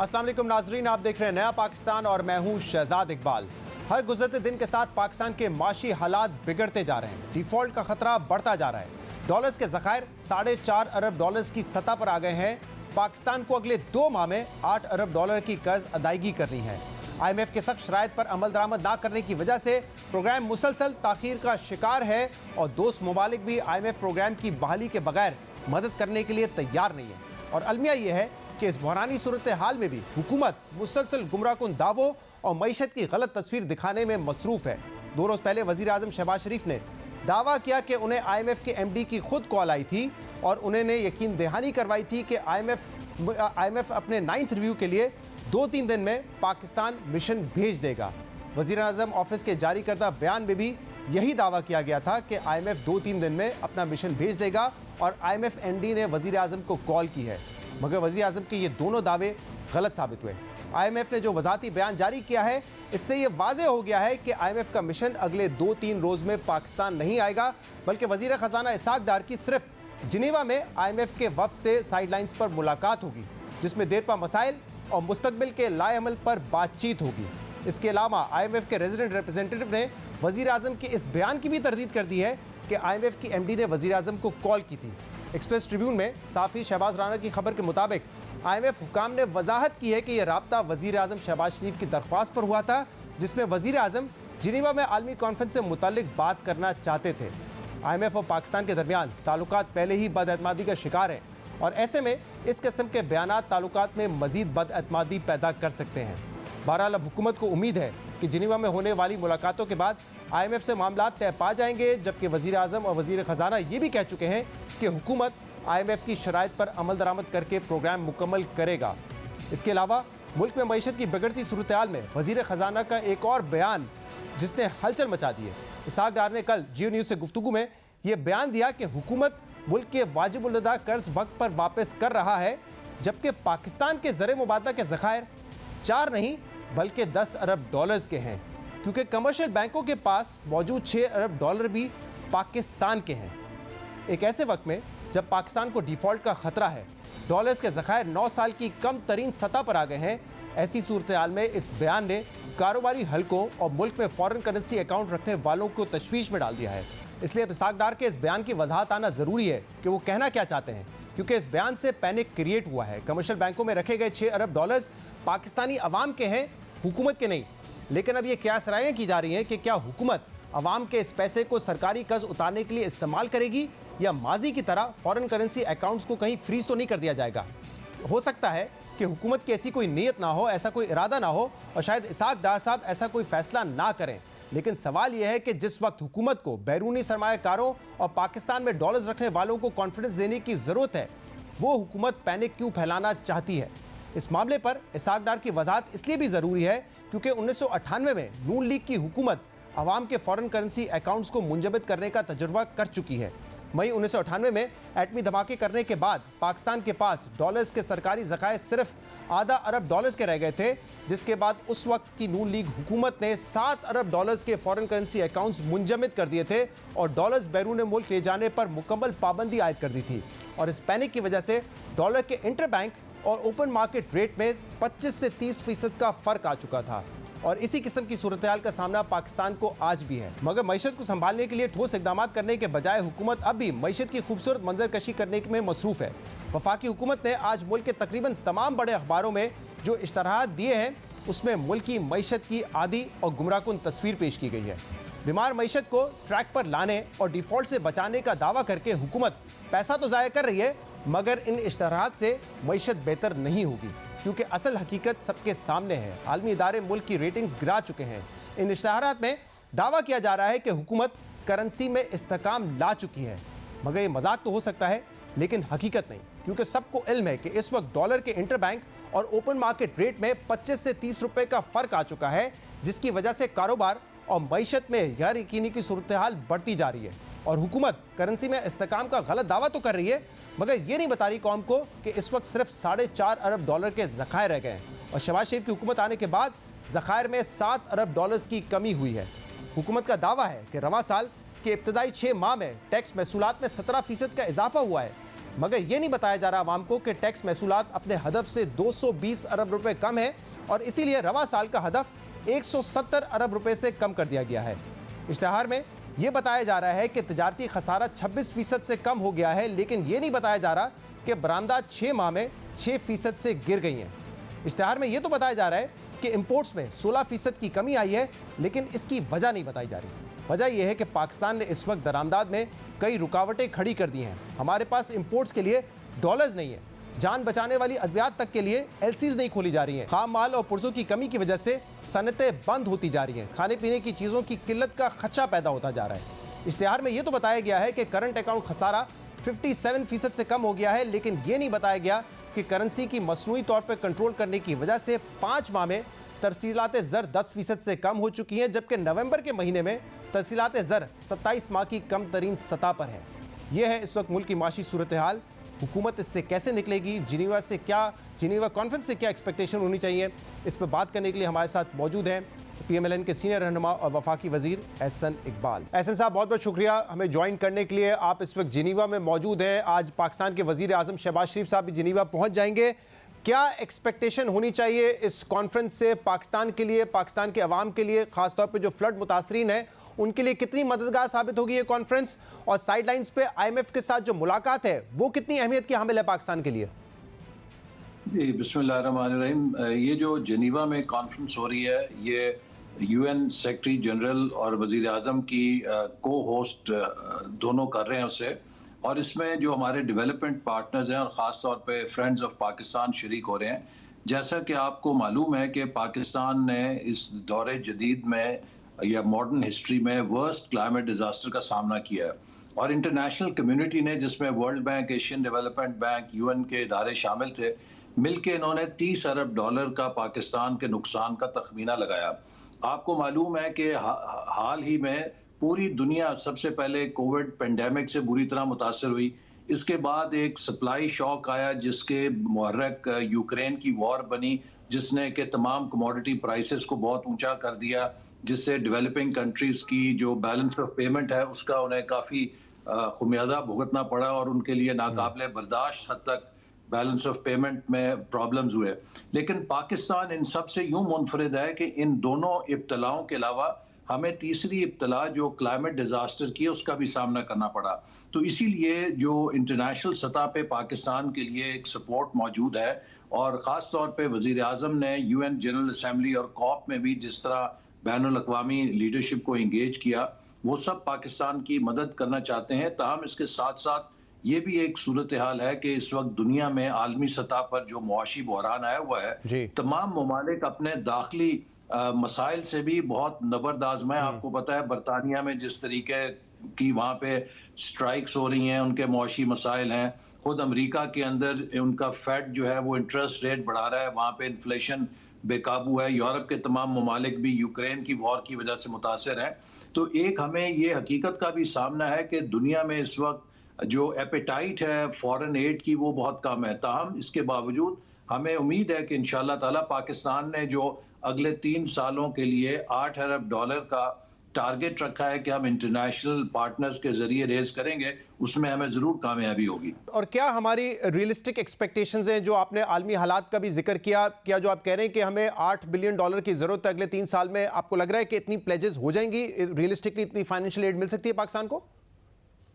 अस्सलाम वालेकुम नाजरीन, आप देख रहे हैं नया पाकिस्तान और मैं हूं शहजाद इकबाल। हर गुजरते दिन के साथ पाकिस्तान के माशी हालात बिगड़ते जा रहे हैं। डिफॉल्ट का खतरा बढ़ता जा रहा है। डॉलर्स के ज़खायर 4.5 अरब डॉलर्स की सतह पर आ गए हैं। पाकिस्तान को अगले 2 माह में 8 अरब डॉलर की कर्ज अदायगी करनी है। IMF के सख्त शराइत पर अमल दरामद ना करने की वजह से प्रोग्राम मुसलसल ताखीर का शिकार है और दोस्त ममालिक भी IMF प्रोग्राम की बहाली के बगैर मदद करने के लिए तैयार नहीं है। और अलमिया यह है कि इस बहरानी सूरत हाल में भी हुकूमत मुसलसल गुमराहकुन दावों और मईशत की गलत तस्वीर दिखाने में मसरूफ़ है। 2 रोज़ पहले वज़ीर आज़म शहबाज शरीफ ने दावा किया कि उन्हें IMF के MD की खुद कॉल आई थी और उन्होंने यकीन दहानी करवाई थी कि IMF अपने 9th रिव्यू के लिए 2-3 दिन में पाकिस्तान मिशन भेज देगा। वज़ीर आज़म ऑफिस के जारी करदा बयान में भी यही दावा किया गया था कि IMF 2-3 दिन में अपना मिशन भेज देगा और IMF MD ने वज़ीर आज़म को कॉल की है, मगर वज़ीर आज़म के ये दोनों दावे गलत साबित हुए। IMF ने जो वज़ाती बयान जारी किया है, इससे ये वाज़े हो गया है कि IMF का मिशन अगले 2-3 रोज़ में पाकिस्तान नहीं आएगा, बल्कि वज़ीर ख़जाना इसाक डार की सिर्फ जिनेवा में IMF के वफ़द से साइडलाइंस पर मुलाकात होगी, जिसमें देरपा मसाइल और मुस्तकबिल के लाएअमल पर बातचीत होगी। इसके अलावा IMF के रेजिडेंट रिप्रेजेंटेटिव ने वज़ीर आज़म के इस बयान की भी तरदीद कर दी है कि IMF की MD ने वज़ीर आज़म को कॉल की थी। एक्सप्रेस ट्रिब्यून में साफ़ी शहबाज राना की खबर के मुताबिक IMF हुकाम ने वजाहत की है कि यह राब्ता वज़ीर आज़म शहबाज शरीफ की दरख्वास्त पर हुआ था, जिसमें वज़ीर आज़म जिनेवा में आलमी कॉन्फ्रेंस से मुताल्लिक बात करना चाहते थे। IMF और पाकिस्तान के दरमियान ताल्लुकात पहले ही बदएतमादी का शिकार है और ऐसे में इस किस्म के बयानात ताल्लुकात में मज़ीद बदएतमादी पैदा कर सकते हैं। बहरहाल अब हुकूमत को उम्मीद है कि जिनेवा में होने वाली मुलाकातों के बाद IMF से मामलात तय पा जाएंगे, जबकि वज़ीर आज़म और वज़ीर ख़जाना ये भी कह चुके हैं कि हुकूमत IMF की शराइत पर अमल दरामद करके प्रोग्राम मुकम्मल करेगा। इसके अलावा मुल्क में मईशत की बिगड़ती सूरत हाल में वज़ीर ख़जाना का एक और बयान जिसने हलचल मचा दी है। इसाक डार ने कल जियो न्यूज़ से गुफ्तगू में यह बयान दिया कि हुकूमत मुल्क के वाजिब-उल-अदा कर्ज वक्त पर वापस कर रहा है, जबकि पाकिस्तान के ज़र मुबादला के ज़खायर 4 नहीं बल्कि 10 अरब डॉलर्स के हैं, क्योंकि कमर्शियल बैंकों के पास मौजूद 6 अरब डॉलर भी पाकिस्तान के हैं। एक ऐसे वक्त में जब पाकिस्तान को डिफ़ॉल्ट का ख़तरा है, डॉलर्स के ज़खायर 9 साल की कम तरीन सतह पर आ गए हैं, ऐसी सूरत हाल में इस बयान ने कारोबारी हलकों और मुल्क में फ़ॉरेन करेंसी अकाउंट रखने वालों को तशवीश में डाल दिया है। इसलिए इसाक डार के इस बयान की वजाहत आना ज़रूरी है कि वो कहना क्या चाहते हैं, क्योंकि इस बयान से पैनिक क्रिएट हुआ है। कमर्शियल बैंकों में रखे गए 6 अरब डॉलर्स पाकिस्तानी अवाम के हैं, हुकूमत के नहीं। लेकिन अब ये क़यास रायें की जा रही हैं कि क्या हुकूमत अवाम के इस पैसे को सरकारी कर्ज उतारने के लिए इस्तेमाल करेगी या माजी की तरह फ़ॉरेन करेंसी अकाउंट्स को कहीं फ्रीज तो नहीं कर दिया जाएगा। हो सकता है कि हुकूमत की ऐसी कोई नीयत ना हो, ऐसा कोई इरादा ना हो और शायद इसाक डार साहब ऐसा कोई फैसला ना करें। लेकिन सवाल यह है कि जिस वक्त हुकूमत को बैरूनी सरमायाकारों और पाकिस्तान में डॉलर्स रखने वालों को कॉन्फिडेंस देने की ज़रूरत है, वो हुकूमत पैनिक क्यों फैलाना चाहती है। इस मामले पर इसाक डार की वजाहत इसलिए भी ज़रूरी है क्योंकि 1998 में नून लीग की हुकूमत अवाम के फ़ॉरेन करेंसी अकाउंट्स को मुंजमद करने का तजुर्बा कर चुकी है। मई 1998 में एटमी धमाके करने के बाद पाकिस्तान के पास डॉलर्स के सरकारी ज़खायर सिर्फ आधा अरब डॉलर्स के रह गए थे, जिसके बाद उस वक्त की नून लीग हुकूमत ने 7 अरब डॉलर्स के फ़ॉरेन करेंसी अकाउंट्स मुंजमद कर दिए थे और डॉलर्स बैरून मुल्क ले जाने पर मुकम्मल पाबंदी आयद कर दी थी। और इस पैनिक की वजह से डॉलर के इंटर बैंक और ओपन मार्केट रेट में 25 से 30% का फ़र्क आ चुका था और इसी किस्म की सूरत हाल का सामना पाकिस्तान को आज भी है। मगर मईशत को संभालने के लिए ठोस इकदाम करने के बजाय हुकूमत अब भी मईशत की खूबसूरत मंजरकशी करने में मसरूफ़ है। वफाकी हुकूमत ने आज मुल्क के तकरीबन तमाम बड़े अखबारों में जो इश्तहारात दिए हैं, उसमें मुल्क की मईशत की आदी और गुमराहकुन तस्वीर पेश की गई है। बीमार मईशत को ट्रैक पर लाने और डिफ़ॉल्ट से बचाने का दावा करके हुकूमत पैसा तो ज़ाया कर रही है, मगर इन इश्तहारात से मईशत बेहतर नहीं होगी, क्योंकि असल हकीकत सबके सामने है। आलमी इदारे मुल्क की रेटिंग्स गिरा चुके हैं। इन इश्तहारात में दावा किया जा रहा है कि हुकूमत करेंसी में इस्तेकाम ला चुकी है, मगर ये मजाक तो हो सकता है लेकिन हकीकत नहीं, क्योंकि सबको इल्म है कि इस वक्त डॉलर के इंटर बैंक और ओपन मार्केट रेट में 25 से 30 रुपए का फ़र्क आ चुका है, जिसकी वजह से कारोबार और मईशत में गैर यकीनी की सूरत हाल बढ़ती जा रही है। और हुकूमत करेंसी में इस्तेकाम का गलत दावा तो कर रही है, मगर ये नहीं बता रही कौम को कि इस वक्त सिर्फ 4.5 अरब डॉलर के ज़खायर रह गए हैं और शहबाज शरीफ की हुकूमत आने के बाद ज़खायर में 7 अरब डॉलर्स की कमी हुई है। हुकूमत का दावा है कि रवां साल के इब्तदाई 6 माह में टैक्स महसूलात में 17% का इजाफा हुआ है, मगर ये नहीं बताया जा रहा आवाम को कि टैक्स महसूलात अपने हदफ से 220 अरब रुपए कम है और इसीलिए रवा साल का हदफ 170 अरब रुपए से कम कर दिया गया है। इश्तिहार में यह बताया जा रहा है कि तिजारती खसारा 26% से कम हो गया है, लेकिन यह नहीं बताया जा रहा कि बरामदात 6 माह में 6% से गिर गई हैं। इश्तिहार में यह तो बताया जा रहा है कि इंपोर्ट्स में 16% की कमी आई है, लेकिन इसकी वजह नहीं बताई जा रही। वजह यह है कि पाकिस्तान ने इस वक्त दरामदाद में कई रुकावटें खड़ी कर दी हैं। हमारे पास इंपोर्ट्स के लिए डॉलर्स नहीं है, जान बचाने वाली अद्वियात तक के लिए एलसीज नहीं खोली जा रही हैं। खाम माल और पुर्जों की कमी की वजह से सनतें बंद होती जा रही हैं। खाने पीने की चीज़ों की किल्लत का खदशा पैदा होता जा रहा है। इश्तिहार में यह तो बताया गया है कि करंट अकाउंट खसारा 57% से कम हो गया है, लेकिन यह नहीं बताया गया कि करेंसी की मसनूई तौर पर कंट्रोल करने की वजह से 5 माह में तरसीलात ज़र 10% से कम हो चुकी हैं, जबकि नवंबर के महीने में तरसीलात ज़र 27 माह की कम तरीन सतह पर है। यह है इस वक्त मुल्क की माशी सूरत हाल। हुकूमत इससे कैसे निकलेगी, जिनीवा कॉन्फ्रेंस से क्या एक्सपेक्टेशन होनी चाहिए, इस पर बात करने के लिए हमारे साथ मौजूद हैं PMLN के सीनियर रहनुमा और वफाकी वजीर एहसन इकबाल। एहसन साहब, बहुत बहुत शुक्रिया हमें ज्वाइन करने के लिए। आप इस वक्त जिनीवा में मौजूद हैं। आज पाकिस्तान के वजीर आजम शहबाज शरीफ साहब भी जिनीवा पहुंच जाएंगे। क्या एक्सपेक्टेशन होनी चाहिए इस कॉन्फ्रेंस से पाकिस्तान के लिए, पाकिस्तान के अवाम के लिए, खासतौर पर जो फ्लड मुतासरीन है उनके लिए कितनी मददगार साबित होगी ये कॉन्फ्रेंस, और साइडलाइंस पे IMF के साथ जो मुलाकात है वो कितनी अहमियत की हामिल है पाकिस्तान के लिए? जी, बिस्मिल्लाहिर्रहमानिर्रहीम। ये जो जेनीवा में कॉन्फ्रेंस हो रही है, ये UN सेक्रेटरी जनरल और वजीर आजम की को होस्ट दोनों कर रहे हैं उसे, और इसमें जो हमारे डेवलपमेंट पार्टनर्स हैं और ख़ास तौर पे फ्रेंड्स ऑफ पाकिस्तान शरीक हो रहे हैं। जैसा कि आपको मालूम है कि पाकिस्तान ने इस दौरे जदीद में या मॉडर्न हिस्ट्री में वर्स्ट क्लाइमेट डिज़ास्टर का सामना किया है, और इंटरनेशनल कम्युनिटी ने, जिसमें world bank, Asian development bank, UN के इदारे शामिल थे, मिलके इन्होंने 30 अरब डॉलर का पाकिस्तान के नुकसान का तखमीना लगाया। आपको मालूम है कि हाल ही में पूरी दुनिया सबसे पहले कोविड पेंडेमिक से बुरी तरह मुतासर हुई। इसके बाद एक सप्लाई शॉक आया जिसके मुहर्रक यूक्रेन की वॉर बनी, जिसने कि तमाम कमोडिटी प्राइसेस को बहुत ऊंचा कर दिया, जिससे डेवलपिंग कंट्रीज की जो बैलेंस ऑफ पेमेंट है उसका उन्हें काफ़ी खुमियाजा भुगतना पड़ा और उनके लिए नाकाबिले बर्दाश्त हद तक बैलेंस ऑफ पेमेंट में प्रॉब्लम्स हुए। लेकिन पाकिस्तान इन सब से यूं मुनफरिद है कि इन दोनों इब्तलाओं के अलावा हमें तीसरी इब्तला जो क्लाइमेट डिजास्टर की है उसका भी सामना करना पड़ा। तो इसीलिए जो इंटरनेशनल सतह पे पाकिस्तान के लिए एक सपोर्ट मौजूद है, और ख़ास तौर पे वज़ीर आज़म ने UN जनरल असम्बली और COP में भी जिस तरह बैनुल अक़वामी लीडरशिप को इंगेज किया, वो सब पाकिस्तान की मदद करना चाहते हैं। ताहम इसके साथ साथ ये भी एक सूरत हाल है कि इस वक्त दुनिया में आलमी सतह पर जो मुआशी बहरान आया हुआ है, तमाम ममालिक अपने दाखिली मसाइल से भी बहुत नबरदाज़ हैं। आपको पता है बरतानिया में जिस तरीके की वहाँ पे स्ट्राइक्स हो रही हैं, उनके मुआशी मसाइल हैं। खुद अमेरिका के अंदर उनका फेड जो है वो इंटरेस्ट रेट बढ़ा रहा है, वहाँ पे इन्फ्लेशन बेकाबू है। यूरोप के तमाम ममालिक भी यूक्रेन की वॉर की वजह से मुतासर हैं। तो एक हमें ये हकीकत का भी सामना है कि दुनिया में इस वक्त जो एपेटाइट है फॉरेन एड की वो बहुत कम है। ताहम इसके बावजूद हमें उम्मीद है कि इंशाअल्लाह ताला पाकिस्तान ने जो अगले 3 सालों के लिए 8 अरब डॉलर का टारगेट रखा है कि हम इंटरनेशनल पार्टनर्स के जरिए रेज करेंगे, उसमें हमें जरूर कामयाबी होगी। और क्या हमारी रियलिस्टिक एक्सपेक्टेशंस हैं, जो आपने आलमी हालात का भी जिक्र किया, क्या जो आप कह रहे हैं कि हमें 8 बिलियन डॉलर की जरूरत है अगले 3 साल में, आपको लग रहा है कि इतनी प्लेजेस हो जाएंगी, रियलिस्टिकली इतनी फाइनेंशियल एड मिल सकती है पाकिस्तान को?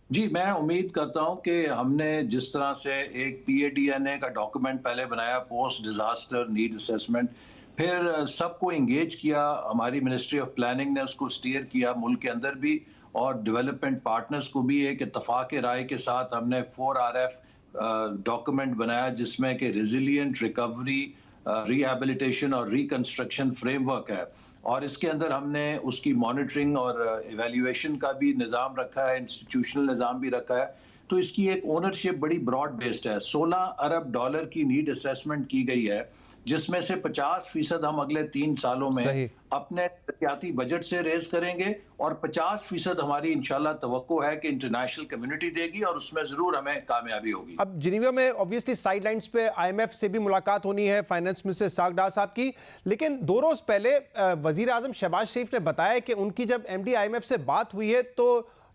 जी, मैं उम्मीद करता हूं कि हमने जिस तरह से एक PADNA का डॉक्यूमेंट पहले बनाया, पोस्ट डिजास्टर नीड असेसमेंट, फिर सबको इंगेज किया, हमारी मिनिस्ट्री ऑफ प्लानिंग ने उसको स्टीयर किया मुल्क के अंदर भी, और डेवलपमेंट पार्टनर्स को भी एक इत्तफाक राय के साथ हमने 4RF डॉक्यूमेंट बनाया, जिसमें कि रेजिलिएंट रिकवरी, रिहैबिलिटेशन और रिकंस्ट्रक्शन फ्रेमवर्क है। और इसके अंदर हमने उसकी मॉनिटरिंग और इवैल्यूएशन का भी निज़ाम रखा है, इंस्टीट्यूशनल निज़ाम भी रखा है। तो इसकी एक ओनरशिप बड़ी ब्रॉड बेस्ड है। 16 अरब डॉलर की नीड असेसमेंट की गई है, जिसमें से 50% हम अगले 3 सालों में अपने तरक्याती बजट से रेज करेंगे, और 50% हमारी इंशाल्लाह तवक्को है कि इंटरनेशनल कम्युनिटी देगी, और उसमें जरूर हमें कामयाबी होगी। अब जिनीवा में ऑब्वियसली साइडलाइंस पे IMF से भी मुलाकात होनी है, फाइनेंस मिनिस्टर इस्हाक डार साहब की, लेकिन 2 रोज पहले वजीर आजम शहबाज शरीफ ने बताया कि उनकी जब MD IMF से बात हुई है तो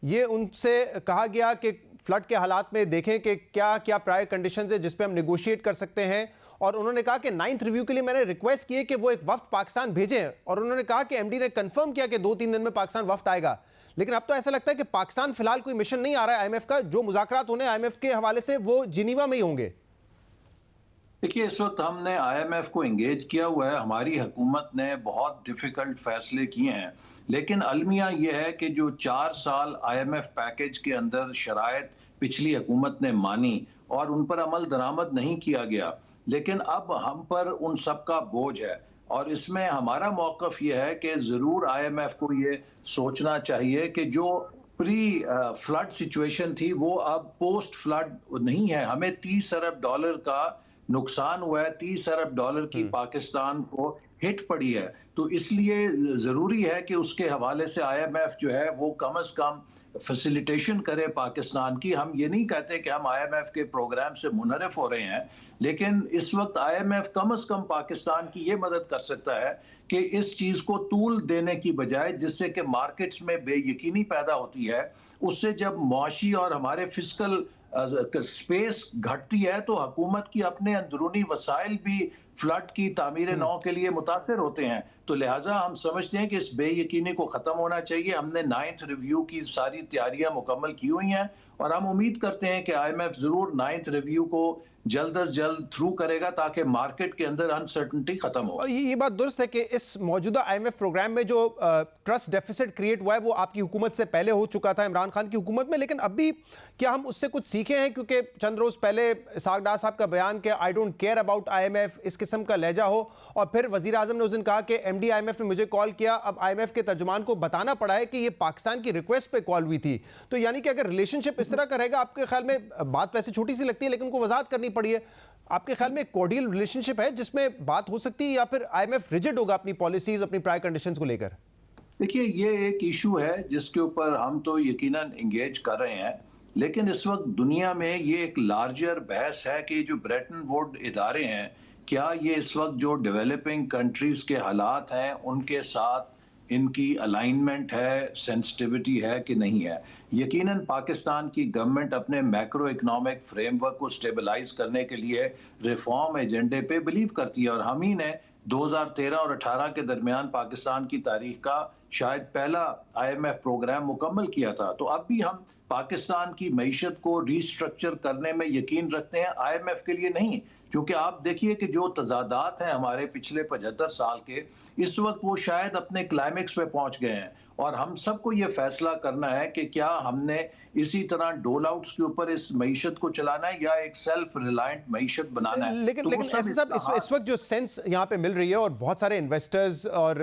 ये उनसे कहा गया कि फ्लड के हालात में देखें कि क्या क्या प्रायर कंडीशंस है जिस पे हम नेगोशिएट कर सकते हैं। और उन्होंने कहा कि 9th रिव्यू के लिए मैंने रिक्वेस्ट की है कि वो एक वफ्द पाकिस्तान भेजें, और उन्होंने कहा कि एमडी ने कंफर्म किया कि 2-3 दिन में पाकिस्तान वफ्द आएगा। लेकिन अब तो ऐसा लगता है कि पाकिस्तान फिलहाल कोई मिशन नहीं आ रहा है आईएमएफ का। जो मुज़ाकरात होने आईएमएफ के हवाले से वो जिनीवा में ही होंगे। देखिए, इस वक्त हमने आईएमएफ को एंगेज किया हुआ है, हमारी हुकूमत ने बहुत डिफिकल्ट फैसले किए हैं, लेकिन अलमिया यह है कि जो 4 साल आईएमएफ पैकेज के अंदर शराइत पिछली हुकूमत ने मानी और उन पर अमल दरामद नहीं किया गया, लेकिन अब हम पर उन सब का बोझ है। और इसमें हमारा मौक़िफ़ यह है कि ज़रूर आईएमएफ को ये सोचना चाहिए कि जो प्री फ्लड सिचुएशन थी वो अब पोस्ट फ्लड नहीं है। हमें $30 अरब का नुकसान हुआ है, $30 अरब की पाकिस्तान को हिट पड़ी है। तो इसलिए जरूरी है कि उसके हवाले से आईएमएफ जो है वो कम से कम फैसिलिटेशन करे पाकिस्तान की। हम ये नहीं कहते कि हम आईएमएफ के प्रोग्राम से मुनहरफ हो रहे हैं, लेकिन इस वक्त आईएमएफ कम से कम पाकिस्तान की ये मदद कर सकता है कि इस चीज को तूल देने की बजाय, जिससे कि मार्केट्स में बेयकीनी पैदा होती है, उससे जब मुआशी और हमारे फिस्कल स्पेस घटती है तो हुकूमत की अपने अंदरूनी वसाइल भी फ्लड की तामीर नौ के लिए मुतासर होते हैं। तो लिहाजा हम समझते हैं कि इस बेयकीनी को ख़त्म होना चाहिए। हमने 9th रिव्यू की सारी तैयारियां मुकम्मल की हुई हैं और हम उम्मीद करते हैं कि आईएमएफ ज़रूर 9th रिव्यू को जल्द अज जल्द थ्रू करेगा ताकि मार्केट के अंदर अनसर्टनिटी खत्म हो। ये बात दुरुस्त है कि इस मौजूदा आईएमएफ प्रोग्राम में जो ट्रस्ट डेफिसिट क्रिएट हुआ है वो आपकी हुकूमत से पहले हो चुका था, इमरान खान की हुकूमत में, लेकिन अभी क्या हम उससे कुछ सीखे हैं? क्योंकि चंद रोज पहले इसहाक डार साहब का बयान कि I don't care about IMF, इस किस्म का लहजा हो, और फिर वजीर आजम ने उस दिन कहा कि एमडी आईएमएफ ने मुझे कॉल किया। अब आईएमएफ के तर्जुमान को बताना पड़ा है कि ये पाकिस्तान की रिक्वेस्ट पे कॉल हुई थी। तो यानी कि अगर रिलेशनशिप इस तरह का रहेगा, आपके ख्याल में, बात वैसे छोटी सी लगती है लेकिन उनको वजाहत करनी पड़ी है, आपके ख्याल में कोर्डियल रिलेशनशिप है जिसमें बात हो सकती है, या फिर आईएमएफ रिजिड होगा अपनी पॉलिसीज, अपनी प्रायर कंडीशंस को लेकर? देखिए, ये एक इशू है जिसके ऊपर हम तो यकीनन एंगेज कर रहे हैं, लेकिन इस वक्त दुनिया में ये एक लार्जर बहस है कि जो ब्रेटन वुड इदारे हैं, क्या ये इस वक्त जो डेवलपिंग कंट्रीज के हालात हैं उनके साथ इनकी अलाइनमेंट है, सेंसिटिविटी है कि नहीं है। यकीनन पाकिस्तान की गवर्नमेंट अपने मैक्रो इकोनॉमिक फ्रेमवर्क को स्टेबलाइज करने के लिए रिफॉर्म एजेंडे पे बिलीव करती है, और हम ही ने 2013 और 18 के दरमियान पाकिस्तान की तारीख का शायद पहला आईएमएफ प्रोग्राम मुकम्मल किया था। तो अब भी हम पाकिस्तान की मईशत को रीस्ट्रक्चर करने में यकीन रखते हैं, आईएमएफ के लिए नहीं। क्योंकि आप देखिए कि जो तजादात हैं हमारे पिछले 75 साल के, इस वक्त वो शायद अपने क्लाइमेक्स पे पहुंच गए हैं, और हम सबको ये फैसला करना है कि क्या हमने इसी तरह डोल आउट्स के ऊपर इस मईशत को चलाना है या एक सेल्फ रिलायंट मईशत बनाना है। लेकिन ऐसे सब इस वक्त जो सेंस यहाँ पे मिल रही है, और बहुत सारे इन्वेस्टर्स और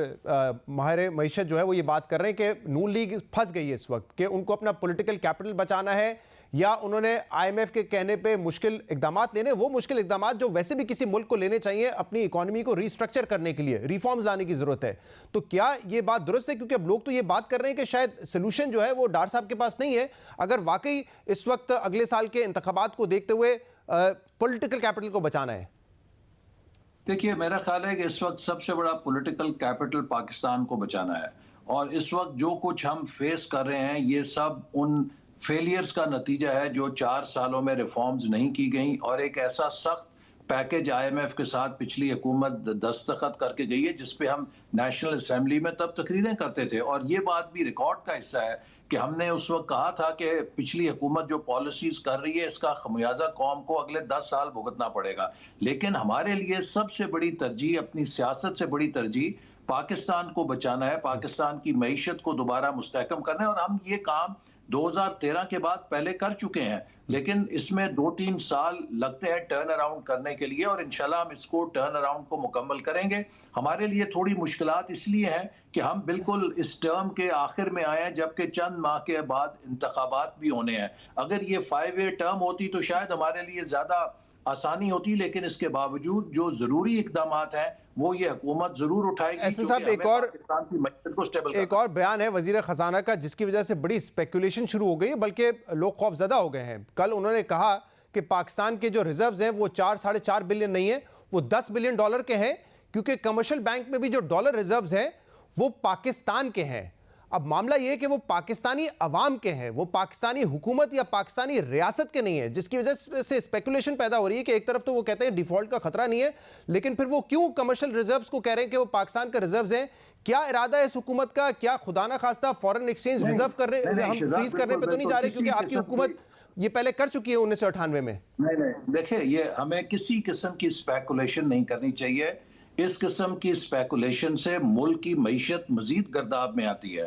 माहिर मईशत जो है वो ये बात कर रहे हैं कि नून लीग फंस गई है इस वक्त, कि उनको अपना पॉलिटिकल कैपिटल बचाना है, या उन्होंने आईएमएफ के कहने पे मुश्किल इकदाम लेने, वो मुश्किल इकदाम जो वैसे भी किसी मुल्क को लेने चाहिए अपनी इकोनॉमी को रीस्ट्रक्चर करने के लिए, रिफॉर्म्स लाने की जरूरत है। तो क्या ये बात दुरुस्त है? क्योंकि अब लोग तो ये बात कर रहे हैं कि शायद सोल्यूशन जो है वो डार साहब के पास नहीं है, अगर वाकई इस वक्त अगले साल के इंतखाबात को देखते हुए पॉलिटिकल कैपिटल को बचाना है। देखिए, मेरा ख्याल है कि इस वक्त सबसे बड़ा पॉलिटिकल कैपिटल पाकिस्तान को बचाना है, और इस वक्त जो कुछ हम फेस कर रहे हैं ये सब उन फेलियर्स का नतीजा है जो 4 सालों में रिफॉर्म्स नहीं की गई, और एक ऐसा सख्त पैकेज आईएमएफ के साथ पिछली हुकूमत दस्तखत करके गई है जिस पे हम नेशनल असेंबली में तब तकरीरें करते थे, और ये बात भी रिकॉर्ड का हिस्सा है कि हमने उस वक्त कहा था कि पिछली हुकूमत जो पॉलिसीज कर रही है इसका खमियाजा कौम को अगले 10 साल भुगतना पड़ेगा। लेकिन हमारे लिए सबसे बड़ी तरजीह, अपनी सियासत से बड़ी तरजीह पाकिस्तान को बचाना है, पाकिस्तान की मईशत को दोबारा मुस्तहकम करना है, और हम ये काम 2013 के बाद पहले कर चुके हैं, लेकिन इसमें 2-3 साल लगते हैं टर्न अराउंड करने के लिए, और इंशाल्लाह हम इसको टर्न अराउंड को मुकम्मल करेंगे। हमारे लिए थोड़ी मुश्किलात इसलिए हैं कि हम बिल्कुल इस टर्म के आखिर में आए हैं, जबकि चंद माह के बाद इंतखाबात भी होने हैं। अगर ये 5 ईयर टर्म होती तो शायद हमारे लिए ज्यादा आसानी होती, लेकिन इसके बावजूद जो जरूरी इकदाम हैं वो ये हुकूमत जरूर उठाएगी। ऐसे साहब, एक और बयान है वजीर खजाना का जिसकी वजह से बड़ी स्पेकुलेशन शुरू हो गई है, बल्कि लोग खौफजदा हो गए हैं। कल उन्होंने कहा कि पाकिस्तान के जो रिजर्व्स हैं वो 4-4.5 बिलियन नहीं है, वो $10 बिलियन के हैं, क्योंकि कमर्शियल बैंक में भी जो डॉलर रिजर्व्स हैं वो पाकिस्तान के हैं। अब मामला ये है कि वो पाकिस्तानी अवाम के हैं, वो पाकिस्तानी हुकूमत या पाकिस्तानी रियासत के नहीं है, जिसकी वजह से स्पेकुलेशन पैदा हो रही है कि एक तरफ तो वो कहते हैं डिफॉल्ट का खतरा नहीं है, लेकिन फिर वो क्यों कमर्शियल रिजर्व्स को कह रहे हैं कि वो पाकिस्तान के रिजर्व्स हैं? क्या इरादा है इस हुकूमत का? क्या खुदा ना खास्ता फॉरेन एक्सचेंज रिजर्व करने, हम फ्रीज करने पे तो नहीं जा रहे? क्योंकि आपकी हुकूमत ये पहले कर चुकी है 1998 में। नहीं, देखिए, ये हमें किसी किस्म की स्पेकुलेशन नहीं करनी चाहिए। इस किस्म की स्पेकुलेशन से मुल्क की मईशत मजीद गर्दाब में आती है।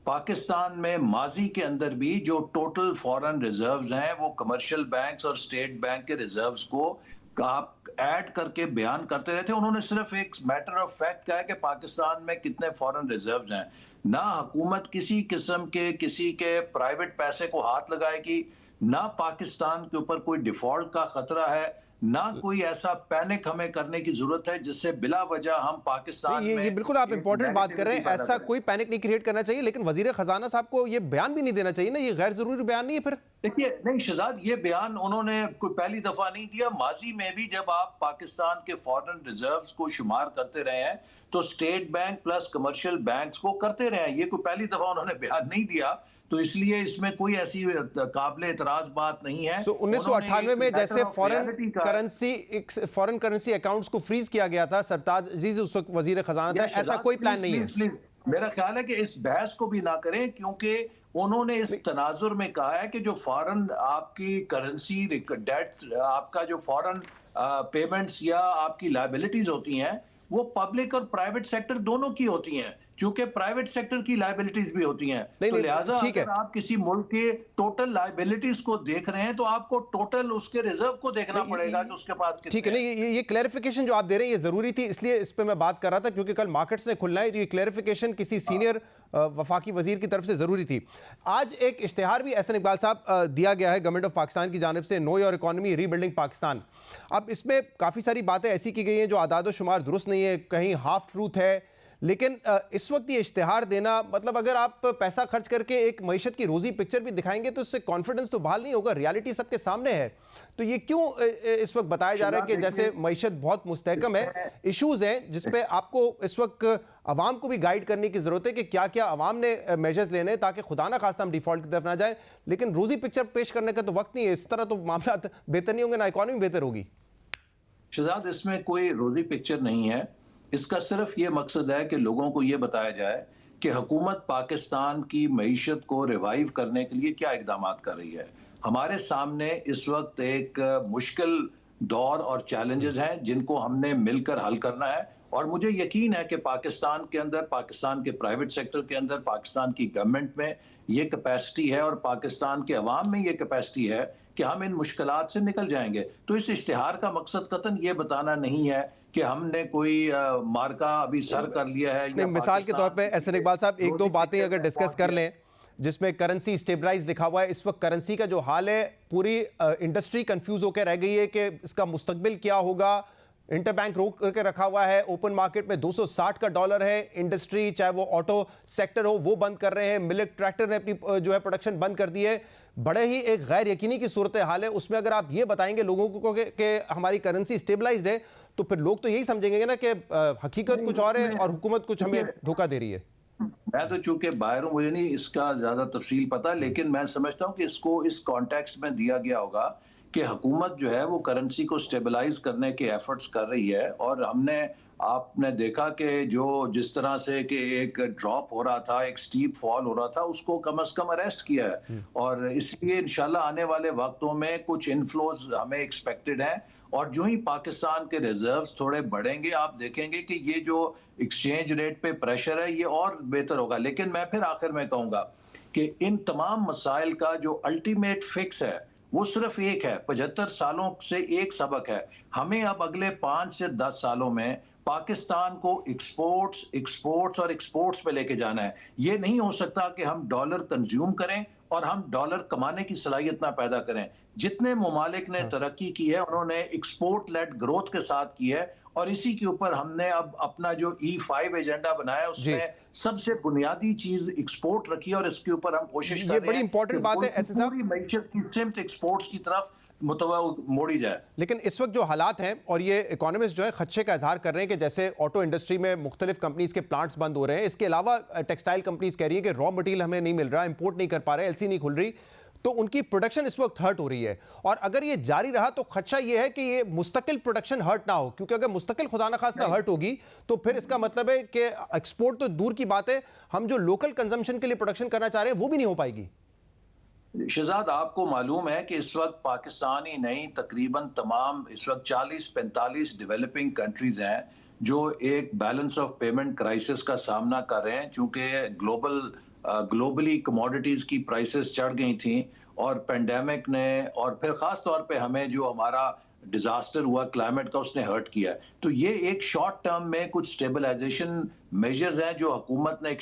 पाकिस्तान में माजी के अंदर भी जो टोटल फॉरेन रिजर्व्स हैं वो कमर्शियल बैंक्स और स्टेट बैंक के रिजर्व्स को आप ऐड करके बयान करते रहते हैं। उन्होंने सिर्फ एक मैटर ऑफ फैक्ट कहा है कि पाकिस्तान में कितने फॉरेन रिजर्व्स हैं। ना हुकूमत किसी किस्म के किसी के प्राइवेट पैसे को हाथ लगाएगी, ना पाकिस्तान के ऊपर कोई डिफॉल्ट का खतरा है, ना कोई ऐसा पैनिक हमें करने की जरूरत है जिससे बिला वजह हम पाकिस्तान में। ये बिल्कुल आप इंपॉर्टेंट बात कर रहे हैं, ऐसा कोई पैनिक नहीं क्रिएट करना चाहिए, लेकिन वजीर खजाना साहब को ये बयान भी नहीं देना चाहिए ना, ये गैर जरूरी बयान नहीं है फिर? देखिए, नहीं शहजाद, ये बयान उन्होंने कोई पहली दफा नहीं दिया। माजी में भी जब आप पाकिस्तान के फॉरेन रिजर्व्स को शुमार करते रहे हैं तो state bank plus commercial banks को करते रहे हैं। ये कोई पहली दफा उन्होंने बयान नहीं दिया, तो इसलिए इसमें कोई ऐसी काबिले इतराज बात नहीं है। 1998 में जैसे फॉरेन करेंसी अकाउंट्स को फ्रीज किया गया था, सरताज अजीज उस वक्त वजीर खजाना था, ऐसा कोई प्लान नहीं है। मेरा ख्याल है कि इस बहस को भी ना करें, क्योंकि उन्होंने इस तनाजुर में कहा है कि जो फॉरेन आपकी करेंसी डेट, आपका जो फॉरेन पेमेंट्स या आपकी लायबिलिटीज होती हैं वो पब्लिक और प्राइवेट सेक्टर दोनों की होती हैं, क्योंकि प्राइवेट सेक्टर की लायबिलिटीज भी होती हैं। तो लिहाजा अगर आप किसी मुल्क के टोटल लायबिलिटीज को देख रहे हैं तो आपको टोटल उसके रिजर्व को देखना पड़ेगा कि उसके पास कितने। ठीक है, नहीं ये क्लैरिफिकेशन जो आप दे रहे हैं ये जरूरी थी, इसलिए इस पे मैं बात कर रहा था, क्योंकि कल मार्केट्स ने खुलना है, तो ये क्लैरिफिकेशन किसी सीनियर वफाकी वजीर की तरफ से जरूरी थी। आज एक इश्तिहार भी एहसन इकबाल साहब दिया गया है गवर्नमेंट ऑफ पाकिस्तान की जानिब से, know your economy rebuilding Pakistan. अब इसमें काफ़ी सारी बातें ऐसी की गई हैं जो आदाद शुमार दुरुस्त नहीं है, कहीं हाफ ट्रूथ है, लेकिन इस वक्त ये इश्तिहार देना, मतलब अगर आप पैसा खर्च करके एक मईशत की रोज़ी पिक्चर भी दिखाएंगे तो इससे कॉन्फिडेंस तो बहाल नहीं होगा, रियलिटी सबके सामने है। तो ये क्यों इस वक्त बताया जा रहा है कि जैसे मईशत बहुत मुस्तहकम है, इश्यूज हैं जिस पे आपको इस वक्त अवाम को भी गाइड करने की जरूरत है कि क्या क्या अवाम ने मेजर्स लेने हैं ताकि खुदा ना खास्ता हम डिफॉल्ट की तरफ ना जाए, लेकिन रोज़ी पिक्चर पेश करने का तो वक्त नहीं है। इस तरह तो मामला बेहतर नहीं होंगे, ना इकॉनमी बेहतर होगी। शहजाद, इसमें कोई रोज़ी पिक्चर नहीं है। इसका सिर्फ ये मकसद है कि लोगों को ये बताया जाए कि हुकूमत पाकिस्तान की मईशत को रिवाइव करने के लिए क्या इकदाम कर रही है। हमारे सामने इस वक्त एक मुश्किल दौर और चैलेंजेस हैं जिनको हमने मिलकर हल करना है, और मुझे यकीन है कि पाकिस्तान के अंदर, पाकिस्तान के प्राइवेट सेक्टर के अंदर, पाकिस्तान की गवर्नमेंट में ये कैपेसिटी है और पाकिस्तान के अवाम में ये कैपेसिटी है कि हम इन मुश्किलात से निकल जाएंगे। तो इस इश्तिहार का मकसद कतन ये बताना नहीं है कि हमने कोई मार्का अभी सर कर लिया है। नहीं, मिसाल के तौर पे एहसन इकबाल साहब एक दो बातें अगर डिस्कस कर लें जिसमें करेंसी स्टेबलाइज लिखा हुआ है, इस वक्त करेंसी का जो हाल है पूरी इंडस्ट्री कंफ्यूज होकर रह गई है कि इसका मुस्तकबिल क्या होगा। इंटरबैंक रोक करके रखा हुआ है, ओपन मार्केट में 260 का डॉलर है, इंडस्ट्री चाहे वो ऑटो सेक्टर हो वो बंद कर रहे हैं, मिल्क ट्रैक्टर ने अपनी जो है प्रोडक्शन बंद कर दी है। बड़े ही एक गैर यकीनी की सूरत हाल है। उसमें अगर आप ये बताएंगे लोगों को कि हमारी करेंसी स्टेबलाइज्ड है, तो फिर लोग तो यही समझेंगे ना कि हकीकत कुछ और है और हुकूमत कुछ हमें धोखा दे रही है। मैं तो चूंकि बाहर हूं, मुझे नहीं इसका ज्यादा तफसील पता, लेकिन मैं समझता हूं कि इसको इस कॉन्टेक्स्ट में दिया गया होगा कि हुकूमत जो है वो करेंसी को स्टेबलाइज करने के एफर्ट्स कर रही है, और आपने देखा कि जो जिस तरह से कि एक ड्रॉप हो रहा था, एक स्टीप फॉल हो रहा था, उसको कम से कम अरेस्ट किया है, और इसलिए इंशाल्लाह आने वाले वक्तों में कुछ इनफ्लोज हमें एक्सपेक्टेड हैं, और जो ही पाकिस्तान के रिजर्व्स थोड़े बढ़ेंगे आप देखेंगे कि ये जो एक्सचेंज रेट पे प्रेशर है ये और बेहतर होगा। लेकिन मैं फिर आखिर में कहूंगा कि इन तमाम मसाइल का जो अल्टीमेट फिक्स है वो सिर्फ एक है, 75 सालों से एक सबक है। हमें अब अगले 5 से 10 सालों में पाकिस्तान को एक्सपोर्ट्स और एक्सपोर्ट्स पे लेके जाना है। ये नहीं हो सकता कि हम डॉलर कंज्यूम करें और हम डॉलर कमाने की सलाहियत ना पैदा करें। जितने ममालिक ने तरक्की की है उन्होंने एक्सपोर्ट लेड ग्रोथ के साथ की है, और इसी के ऊपर हमने अब अपना जो E5 एजेंडा बनाया उसमें सबसे बुनियादी चीज एक्सपोर्ट रखी है, और इसके ऊपर हम कोशिश कर रहे हैं। ये बड़ी इंपॉर्टेंट बात है ऐसे साहब, पूरी मईशत की सिमत एक्सपोर्ट्स की तरफ मुतवा मोड़ी जाए। लेकिन इस वक्त जो हालात हैं, और ये इकोनॉमिस्ट जो है खदशे का इजहार कर रहे हैं कि जैसे ऑटो इंडस्ट्री में मुख्तलिफ कंपनीज के प्लांट्स बंद हो रहे हैं, इसके अलावा टेक्सटाइल कंपनीज कह रही है कि रॉ मटेरियल हमें नहीं मिल रहा, इंपोर्ट नहीं कर पा रहे, एलसी नहीं खुल रही, तो उनकी प्रोडक्शन इस वक्त हर्ट हो रही है। और अगर ये जारी रहा तो खदशा ये है कि ये मुस्तकिल प्रोडक्शन हर्ट ना हो, क्योंकि अगर मुस्तकिल खुदा ना खास्ता हर्ट होगी तो फिर इसका मतलब है कि एक्सपोर्ट तो दूर की बात है, हम जो लोकल कंजम्पशन के लिए प्रोडक्शन करना चाह रहे हैं वो भी नहीं हो पाएगी। शहजाद, आपको मालूम है कि इस वक्त पाकिस्तान ही नहीं, तकरीबन तमाम इस वक्त 40-45 डेवलपिंग कंट्रीज हैं जो एक बैलेंस ऑफ पेमेंट क्राइसिस का सामना कर रहे हैं, चूंकि ग्लोबली कमोडिटीज की प्राइसेस चढ़ गई थी और पेंडेमिक ने, और फिर खास तौर पे हमें जो हमारा डिजास्टर हुआ क्लाइमेट का, उसने हर्ट किया। तो ये एक शॉर्ट टर्म में कुछ स्टेबलाइजेशन मेजर्स हैं जो हुकूमत ने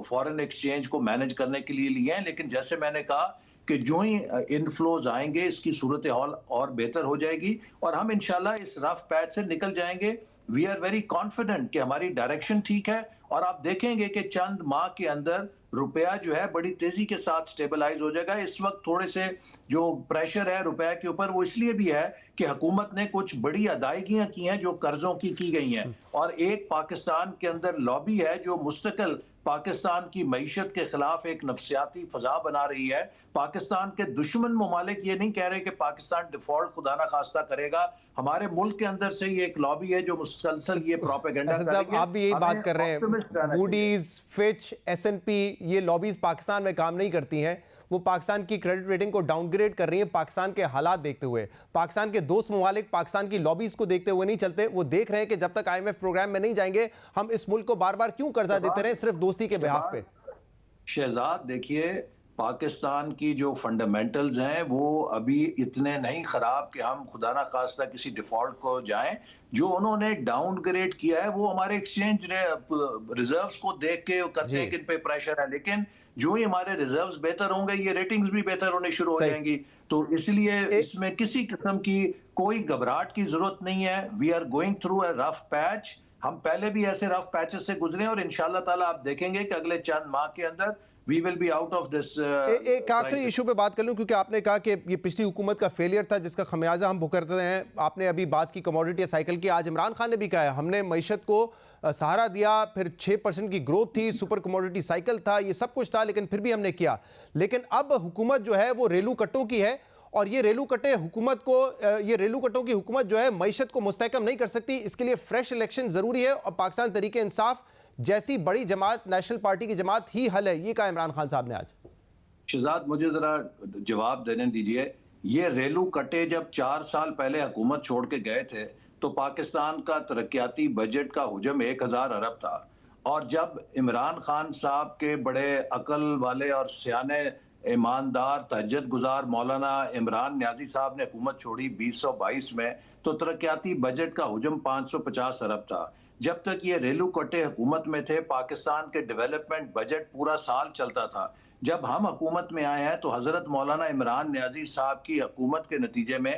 फॉरेन एक्सचेंज को मैनेज करने के लिए लिए हैं, लेकिन जैसे मैंने कहा कि जो ही इनफ्लोज आएंगे इसकी सूरत हाल और बेहतर हो जाएगी और हम इंशाल्लाह इस रफ पैच से निकल जाएंगे। वी आर वेरी कॉन्फिडेंट कि हमारी डायरेक्शन ठीक है और आप देखेंगे कि चंद माह के अंदर रुपया जो है बड़ी तेजी के साथ स्टेबलाइज हो जाएगा। इस वक्त थोड़े से जो प्रेशर है रुपए के ऊपर, वो इसलिए भी है कि हुकूमत ने कुछ बड़ी अदायगियां की हैं जो कर्जों की गई हैं, और एक पाकिस्तान के अंदर लॉबी है जो मुस्तकिल पाकिस्तान की मईशत के खिलाफ एक नफसियाती फजा बना रही है। पाकिस्तान के दुश्मन ममालिक ये नहीं कह रहे कि पाकिस्तान डिफॉल्ट खुदा ना खास्ता करेगा, हमारे मुल्क के अंदर से ही एक लॉबी है जो मुसलसल ये प्रोपेगेंडा कर रही है। आप भी यही बात कर रहे हैं, मूडीज, फिच, S&P, ये लॉबीज पाकिस्तान में काम नहीं करती हैं, वो पाकिस्तान की क्रेडिट रेटिंग को डाउनग्रेड कर रही है पाकिस्तान के हालात देखते हुए। पाकिस्तान के दोस्त ममालिक पाकिस्तान की लॉबीज को देखते हुए नहीं चलते, वो देख रहे हैं कि जब तक IMF प्रोग्राम में नहीं जाएंगे हम इस मुल्क को बार बार क्यों कर्जा देते रहे सिर्फ दोस्ती के बिहाफ पे। शहजाद, देखिए, पाकिस्तान की जो फंडामेंटल्स हैं वो अभी इतने नहीं खराब कि हम खुदा ना खास्ता किसी डिफॉल्ट को जाएं। जो उन्होंने डाउनग्रेड किया है वो हमारे एक्सचेंज रिजर्व्स को देख के करते हैं कि इन पे प्रेशर है, लेकिन जो ही हमारे रिजर्व्स बेहतर होंगे ये रेटिंग्स भी बेहतर होने शुरू हो जाएंगी। तो इसलिए इसमें किसी किस्म की कोई घबराहट की जरूरत नहीं है। We are going through a rough patch, हम पहले भी ऐसे रफ पैचेस से गुजरे और इंशाल्लाह ताला आप देखेंगे कि अगले चंद माह के अंदर we will be out of this एक आखिरी इशू पे बात कर लूं, क्योंकि आपने कहा कि ये पिछली हुकूमत का फेलियर था जिसका खमियाजा हम भुगतते हैं। आपने अभी बात की कमोडिटी साइकिल की, आज इमरान खान ने भी कहा है हमने मईशत को सहारा दिया, फिर 6% की ग्रोथ थी, सुपर कमोडिटी साइकिल था, ये सब कुछ था, लेकिन फिर भी हमने किया। लेकिन अब हुकूमत जो है वो रेलू कट्टों की है और ये रेलू कट्टों की हुकूमत जो है मईशत को मुस्तहकम नहीं कर सकती। इसके लिए फ्रेश इलेक्शन जरूरी है और पाकिस्तान तहरीक इंसाफ जैसी बड़ी जमात, नेशनल पार्टी की जमात ही हल है, ये कहा इमरान खान साहब ने आज। शहजाद, मुझे जरा जवाब देने दीजिए। ये रेलू कट्टे जब 4 साल पहले हुकूमत छोड़ के गए थे तो पाकिस्तान का तरक्याती बजट का हुजम 1000 अरब था, और जब इमरान खान साहब के बड़े अकल वाले और सियाने, ईमानदार, तहज्जुद गुजार मौलाना इमरान न्याजी साहब ने हुकूमत छोड़ी 2022 में, तो तरक्याती बजट का हुजम 550 अरब था। जब तक ये रेलू कट्टे हुकूमत में थे पाकिस्तान के डेवलपमेंट बजट पूरा साल चलता था। जब हम हुकूमत में आए हैं तो हजरत मौलाना इमरान न्याजी साहब की हुकूमत के नतीजे में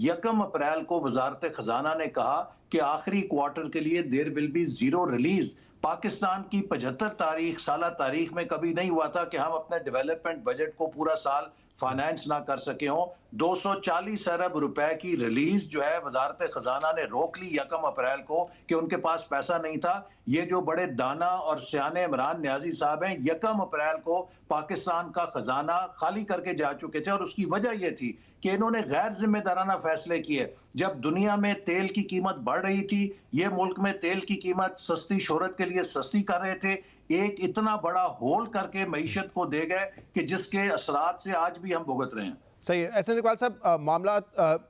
1 अप्रैल को वजारत खजाना ने कहा कि आखिरी क्वार्टर के लिए there will be zero release. Pakistan की 75 साल तारीख में कभी नहीं हुआ था कि हम अपने डेवलपमेंट बजट को पूरा साल फाइनेंस ना कर सके हों। 240 अरब रुपए की रिलीज जो है वजारत खजाना ने रोक ली 1 अप्रैल को कि उनके पास पैसा नहीं था। ये जो बड़े दाना और सियाने इमरान न्याजी साहब हैं 1 अप्रैल को पाकिस्तान का खजाना खाली करके जा चुके थे, और उसकी वजह यह थी कि इन्होंने गैर जिम्मेदाराना फैसले किए। जब दुनिया में तेल की कीमत बढ़ रही थी, ये मुल्क में तेल की कीमत सस्ती शोहरत के लिए सस्ती कर रहे थे, एक इतना बड़ा होल करके मईशत को दे गए कि जिसके असरात से आज भी हम भुगत रहे हैं। सही है। एहसन इकबाल साहब, मामला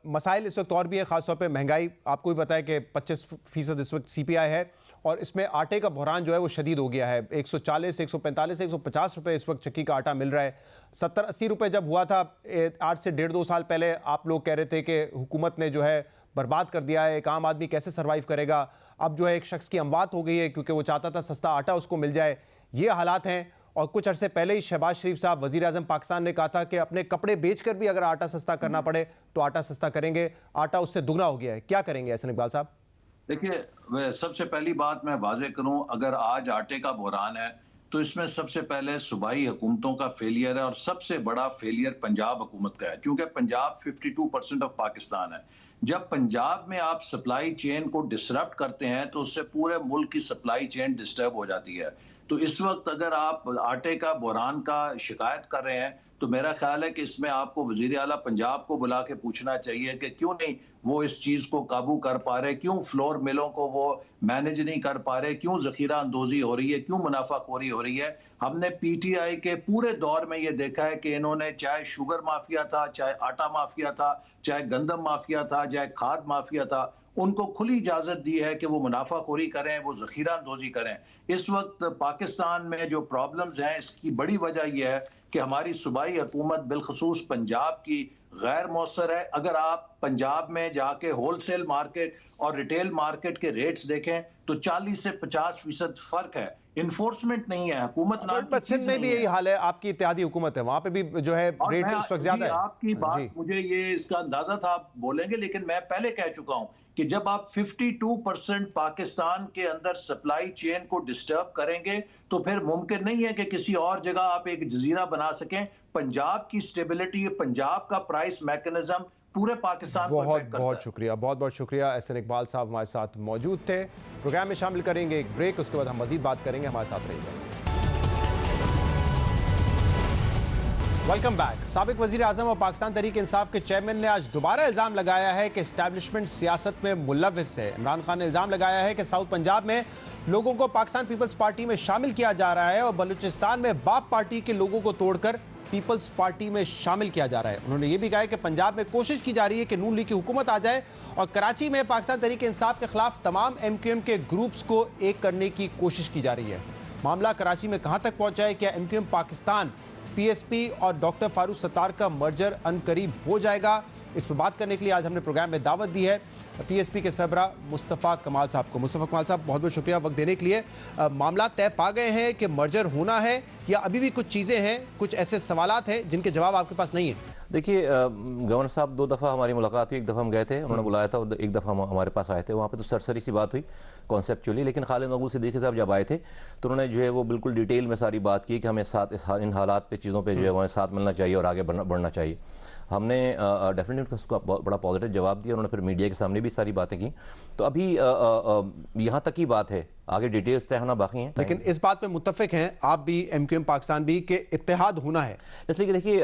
मसाइल इस वक्त और भी है, खासतौर पे महंगाई। आपको भी पता है कि 25% इस वक्त CPI है और इसमें आटे का बहरान जो है वो शदीद हो गया है। 140, 145, 150 रुपये इस वक्त चक्की का आटा मिल रहा है। 70-80 रुपये जब हुआ था 8 से 1.5-2 साल पहले, आप लोग कह रहे थे कि हुकूमत ने जो है बर्बाद कर दिया है, एक आम आदमी कैसे सर्वाइव करेगा। अब जो है एक शख्स की अमवात हो गई है क्योंकि वो चाहता था सस्ता आटा उसको मिल जाए। ये हालात हैं। और कुछ अरसे पहले ही शहबाज शरीफ साहब वज़ीर आज़म पाकिस्तान ने कहा था कि अपने कपड़े बेचकर भी अगर आटा सस्ता करना पड़े तो आटा सस्ता करेंगे। आटा उससे दुगना हो गया है, क्या करेंगे एहसन इकबाल साहब? देखिए, सबसे पहली बात मैं वाजे करूं, अगर आज आटे का बहरान है तो इसमें सबसे पहले सूबाई हुकूमतों का फेलियर है और सबसे बड़ा फेलियर पंजाब हुकूमत का है, क्योंकि पंजाब 52% ऑफ पाकिस्तान है। जब पंजाब में आप सप्लाई चेन को डिसरप्ट करते हैं तो उससे पूरे मुल्क की सप्लाई चेन डिस्टर्ब हो जाती है। तो इस वक्त अगर आप आटे का बहरान का शिकायत कर रहे हैं तो मेरा ख्याल है कि इसमें आपको वजीर आला पंजाब को बुला के पूछना चाहिए कि क्यों नहीं वो इस चीज को काबू कर पा रहे, क्यों फ्लोर मिलों को वो मैनेज नहीं कर पा रहे, क्यों जखीरा अंदोजी हो रही है, क्यों मुनाफाखोरी हो रही है। हमने पीटीआई के पूरे दौर में ये देखा है कि इन्होंने चाहे शुगर माफिया था, चाहे आटा माफिया था, चाहे गंदम माफिया था, चाहे खाद माफिया था, उनको खुली इजाजत दी है कि वो मुनाफाखोरी करें, वो जखीरा अंदोजी करें। इस वक्त पाकिस्तान में जो प्रॉब्लम्स हैं इसकी बड़ी वजह यह है कि हमारी सूबाई हुकूमत बिलखसूस पंजाब की गैर मौसर है। अगर आप पंजाब में जाके होलसेल मार्केट और रिटेल मार्केट के रेट्स देखें तो 40 से 50% फर्क है। इन्फोर्समेंट नहीं है, हुकूमत नाम सिंध में भी यही हाल है, आपकी इत्तेहादी हुकूमत है, वहां पे भी जो है रेट इस वक्त ज्यादा है। आपकी बात मुझे ये इसका अंदाजा था आप बोलेंगे, लेकिन मैं पहले कह चुका हूं कि जब आप 52% पाकिस्तान के अंदर सप्लाई चेन को डिस्टर्ब करेंगे तो फिर मुमकिन नहीं है कि किसी और जगह आप एक जजीरा बना सकें। पंजाब की स्टेबिलिटी, पंजाब का प्राइस मैकेनिज्म पूरे पाकिस्तान को बहुत बहुत शुक्रिया, बहुत बहुत शुक्रिया। एहसन इकबाल साहब हमारे साथ मौजूद थे। प्रोग्राम में शामिल करेंगे एक ब्रेक, उसके बाद हम मजीद बात करेंगे। हमारे साथ रहिएगा। Welcome back. साबिक वजीर आजम और पाकिस्तान तहरीक इंसाफ के चेयरमैन ने आज दोबारा इल्जाम लगाया है कि एस्टैब्लिशमेंट सियासत में मुलविस है। इमरान खान ने इल्जाम लगाया है कि साउथ पंजाब में लोगों को पाकिस्तान पीपल्स पार्टी में शामिल किया जा रहा है और बलूचिस्तान में बाप पार्टी के लोगों को तोड़कर पीपल्स पार्टी में शामिल किया जा रहा है। उन्होंने ये भी कहा कि पंजाब में कोशिश की जा रही है कि नून लीग की हुकूमत आ जाए और कराची में पाकिस्तान तहरीक इंसाफ के खिलाफ तमाम MQM के ग्रुप्स को एक करने की कोशिश की जा रही है। मामला कराची में कहां तक पहुंचा है? क्या MQM पाकिस्तान, PSP और डॉक्टर फारूक सत्तार का मर्जर अनकरीब हो जाएगा? इस पर बात करने के लिए आज हमने प्रोग्राम में दावत दी है PSP के सरबरा मुस्तफ़ा कमाल साहब को। मुस्तफ़ा कमाल साहब, बहुत बहुत शुक्रिया वक्त देने के लिए। मामला तय पा गए हैं कि मर्जर होना है या अभी भी कुछ चीज़ें हैं, कुछ ऐसे सवालात हैं जिनके जवाब आपके पास नहीं है? देखिए, गवर्नर साहब 2 दफ़ा हमारी मुलाकात हुई। एक दफ़ा हम गए थे, उन्होंने बुलाया था, और एक दफ़ा हम हमारे पास आए थे। वहाँ पे तो सरसरी सी बात हुई कॉन्सेप्चुअली, लेकिन खालिद मकबूल सिद्दीकी साहब जब आए थे तो उन्होंने जो है वो बिल्कुल डिटेल में सारी बात की कि हमें साथ इन हालात पे, चीज़ों पे जो है हमें साथ मिलना चाहिए और आगे बढ़ना चाहिए। हमने डेफिनेटली उसको बड़ा पॉजिटिव जवाब दिया। उन्होंने फिर मीडिया के सामने भी सारी बातें की। तो अभी यहाँ तक ही बात है, आगे डिटेल्स तय होना बाकी हैं। लेकिन इस बात पे मुत्तफिक हैं आप भी, MQM पाकिस्तान भी, कि इत्तेहाद होना है। इसलिए कि देखिए,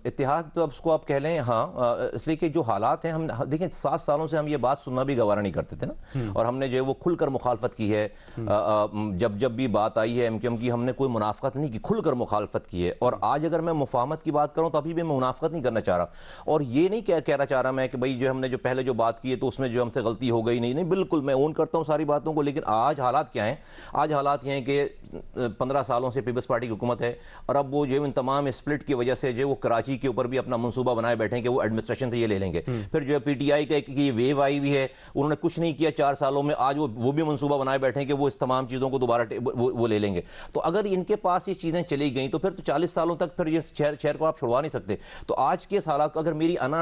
इत्तेहाद तो अब उसको आप कह लें, हाँ, इसलिए कि जो हालात हैं, हम देखें 7 सालों से हम ये बात सुनना भी गवारा नहीं करते थे ना, और हमने जो है वो खुलकर मुखालफत की है। जब भी बात आई है MQM की, हमने कोई मुनाफकत नहीं की, खुलकर मुखालफत की है। और आज अगर मैं मुफाहमत की बात करूँ तो अभी भी मैं मुनाफकत नहीं करना चाह रहा, और ये नहीं कहना चाह रहा मैं कि भाई जो हमने जो पहले जो बात की है तो उसमें जो हमसे गलती हो गई। नहीं, बिल्कुल मैं ओन करता हूँ सारी बातों को। लेकिन आज हालात क्या हैं? आज हालात ये हैं कि 15 सालों से पीपल्स पार्टी की हुकूमत है, और अब वो जो इन तमाम स्प्लिट की वजह से जो वो कराची के ऊपर भी अपना मंसूबा बनाए बैठे हैं कि वो एडमिनिस्ट्रेशन से ये ले लेंगे। फिर जो है PTI का एक वेव आई हुई है, उन्होंने कुछ नहीं किया 4 सालों में, आज वो भी मंसूबा बनाए बैठे हैं कि वो इस तमाम चीज़ों को दोबारा वो ले लेंगे। तो अगर इनके पास ये चीज़ें चली गई तो फिर तो 40 सालों तक फिर ये शहर को आप छुड़वा नहीं सकते। तो आज के हालात, अगर मेरी अना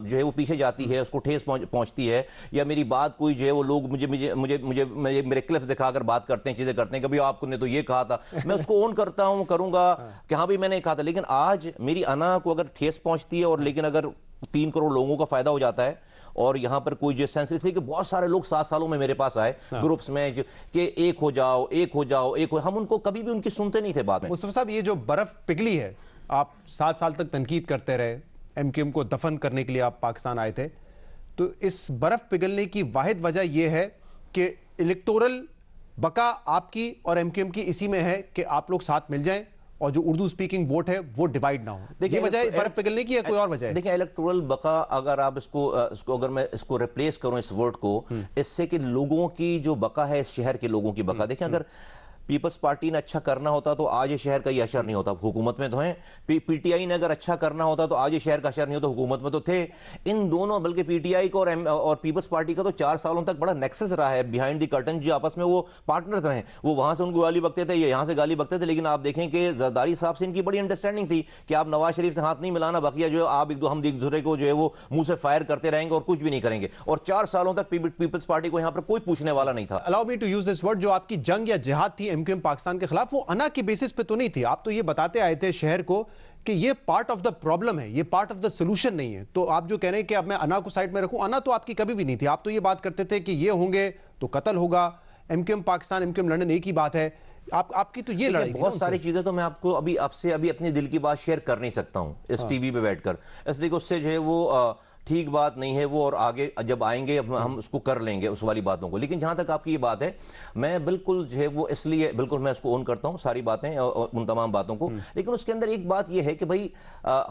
जो है वो पीछे जाती है, उसको ठेस पहुंचती है, या मेरी बात कोई जो है वो लोग मुझे मेरे क्लिप्स दिखाकर बात करते हैं, चीजें करते हैं कि भाई आपने तो ये कहा था, मैं उसको ओन करता हूं, करूंगा कि हाँ भाई मैंने कहा था। लेकिन आज मेरी अना को अगर ठेस पहुंचती है, और लेकिन अगर 3 करोड़ लोगों का फायदा हो जाता है, और यहाँ पर कोई जो सेंस, इसलिए कि बहुत सारे लोग 7 सालों में मेरे पास आए ग्रुप्स में कि एक हो जाओ, हम उनको कभी भी उनकी सुनते नहीं थे बात में। मुस्तफा साहब, ये जो बर्फ पिघली है, आप 7 साल तक तनकीद करते रहे, MQM को दफन करने के लिए आप पाकिस्तान आए थे, तो इस बर्फ पिघलने की वाहिद वजह यह है कि इलेक्टोरल बका आपकी और MQM की इसी में है कि आप लोग साथ मिल जाएं और जो उर्दू स्पीकिंग वोट है वो डिवाइड ना हो। देखिए, वजह बर्फ पिघलने की या कोई और वजह है? देखिए, इलेक्टोरल बका, अगर आप इसको अगर मैं इसको रिप्लेस करूं इस वोट को, इससे कि लोगों की जो बका है, इस शहर के लोगों की बका, देखें अगर पीपल्स पार्टी ने अच्छा करना होता तो आज ये शहर का ये असर नहीं होता। हुकूमत में तो हैं। PTI ने अगर अच्छा करना होता तो आज ये शहर का असर नहीं होता, हुकूमत में तो थे। इन दोनों, बल्कि PTI को और पीपल्स पार्टी का तो 4 सालों तक बड़ा नेक्सस रहा है बिहाइंड द कर्टन, जो आपस में वो पार्टनर्स रहे। वो वहां से उनको गाली बकते थे, ये यहाँ से गाली बकते थे। लेकिन आप देखें कि जरदारी साहब से इनकी बड़ी अंडरस्टैंडिंग थी कि आप नवाज शरीफ से हाथ नहीं मिलाना, बाकी जो आप हम एक दूसरे को जो है वो मुंह से फायर करते रहेंगे और कुछ भी नहीं करेंगे। और 4 सालों तक पीपल्स पार्टी को यहाँ पर कोई पूछने वाला नहीं था। Allow me to use this word, जो आपकी जंग या जिहाद थी एमक्यूएम पाकिस्तान के खिलाफ, वो अना की बेसिस पे तो नहीं थी। आप तो ये बताते आए थे शहर को कि ये पार्ट ऑफ द प्रॉब्लम है, ये पार्ट ऑफ द सोल्यूशन नहीं है। तो आप जो कह रहे हैं कि अब मैं अना को साइड में रखूं, अना तो आपकी कभी भी नहीं थी। आप तो ये बात करते थे कि ये होंगे तो कत्ल होगा, एमक्यूएम पाकिस्तान एमक्यूएम लंदन एक ही बात है। आपकी तो ये लड़ाई थी। बहुत सारी चीजें तो मैं आपको आपसे अपनी दिल की बात शेयर कर नहीं सकता हूं इस टीवी पे बैठकर, इसलिए उससे जो है वो ठीक बात नहीं है वो, और आगे जब आएंगे हम उसको कर लेंगे उस वाली बातों को। लेकिन जहां तक आपकी ये बात है, मैं बिल्कुल जो है वो इसलिए बिल्कुल मैं उसको ओन करता हूं सारी बातें और उन तमाम बातों को। लेकिन उसके अंदर एक बात ये है कि भाई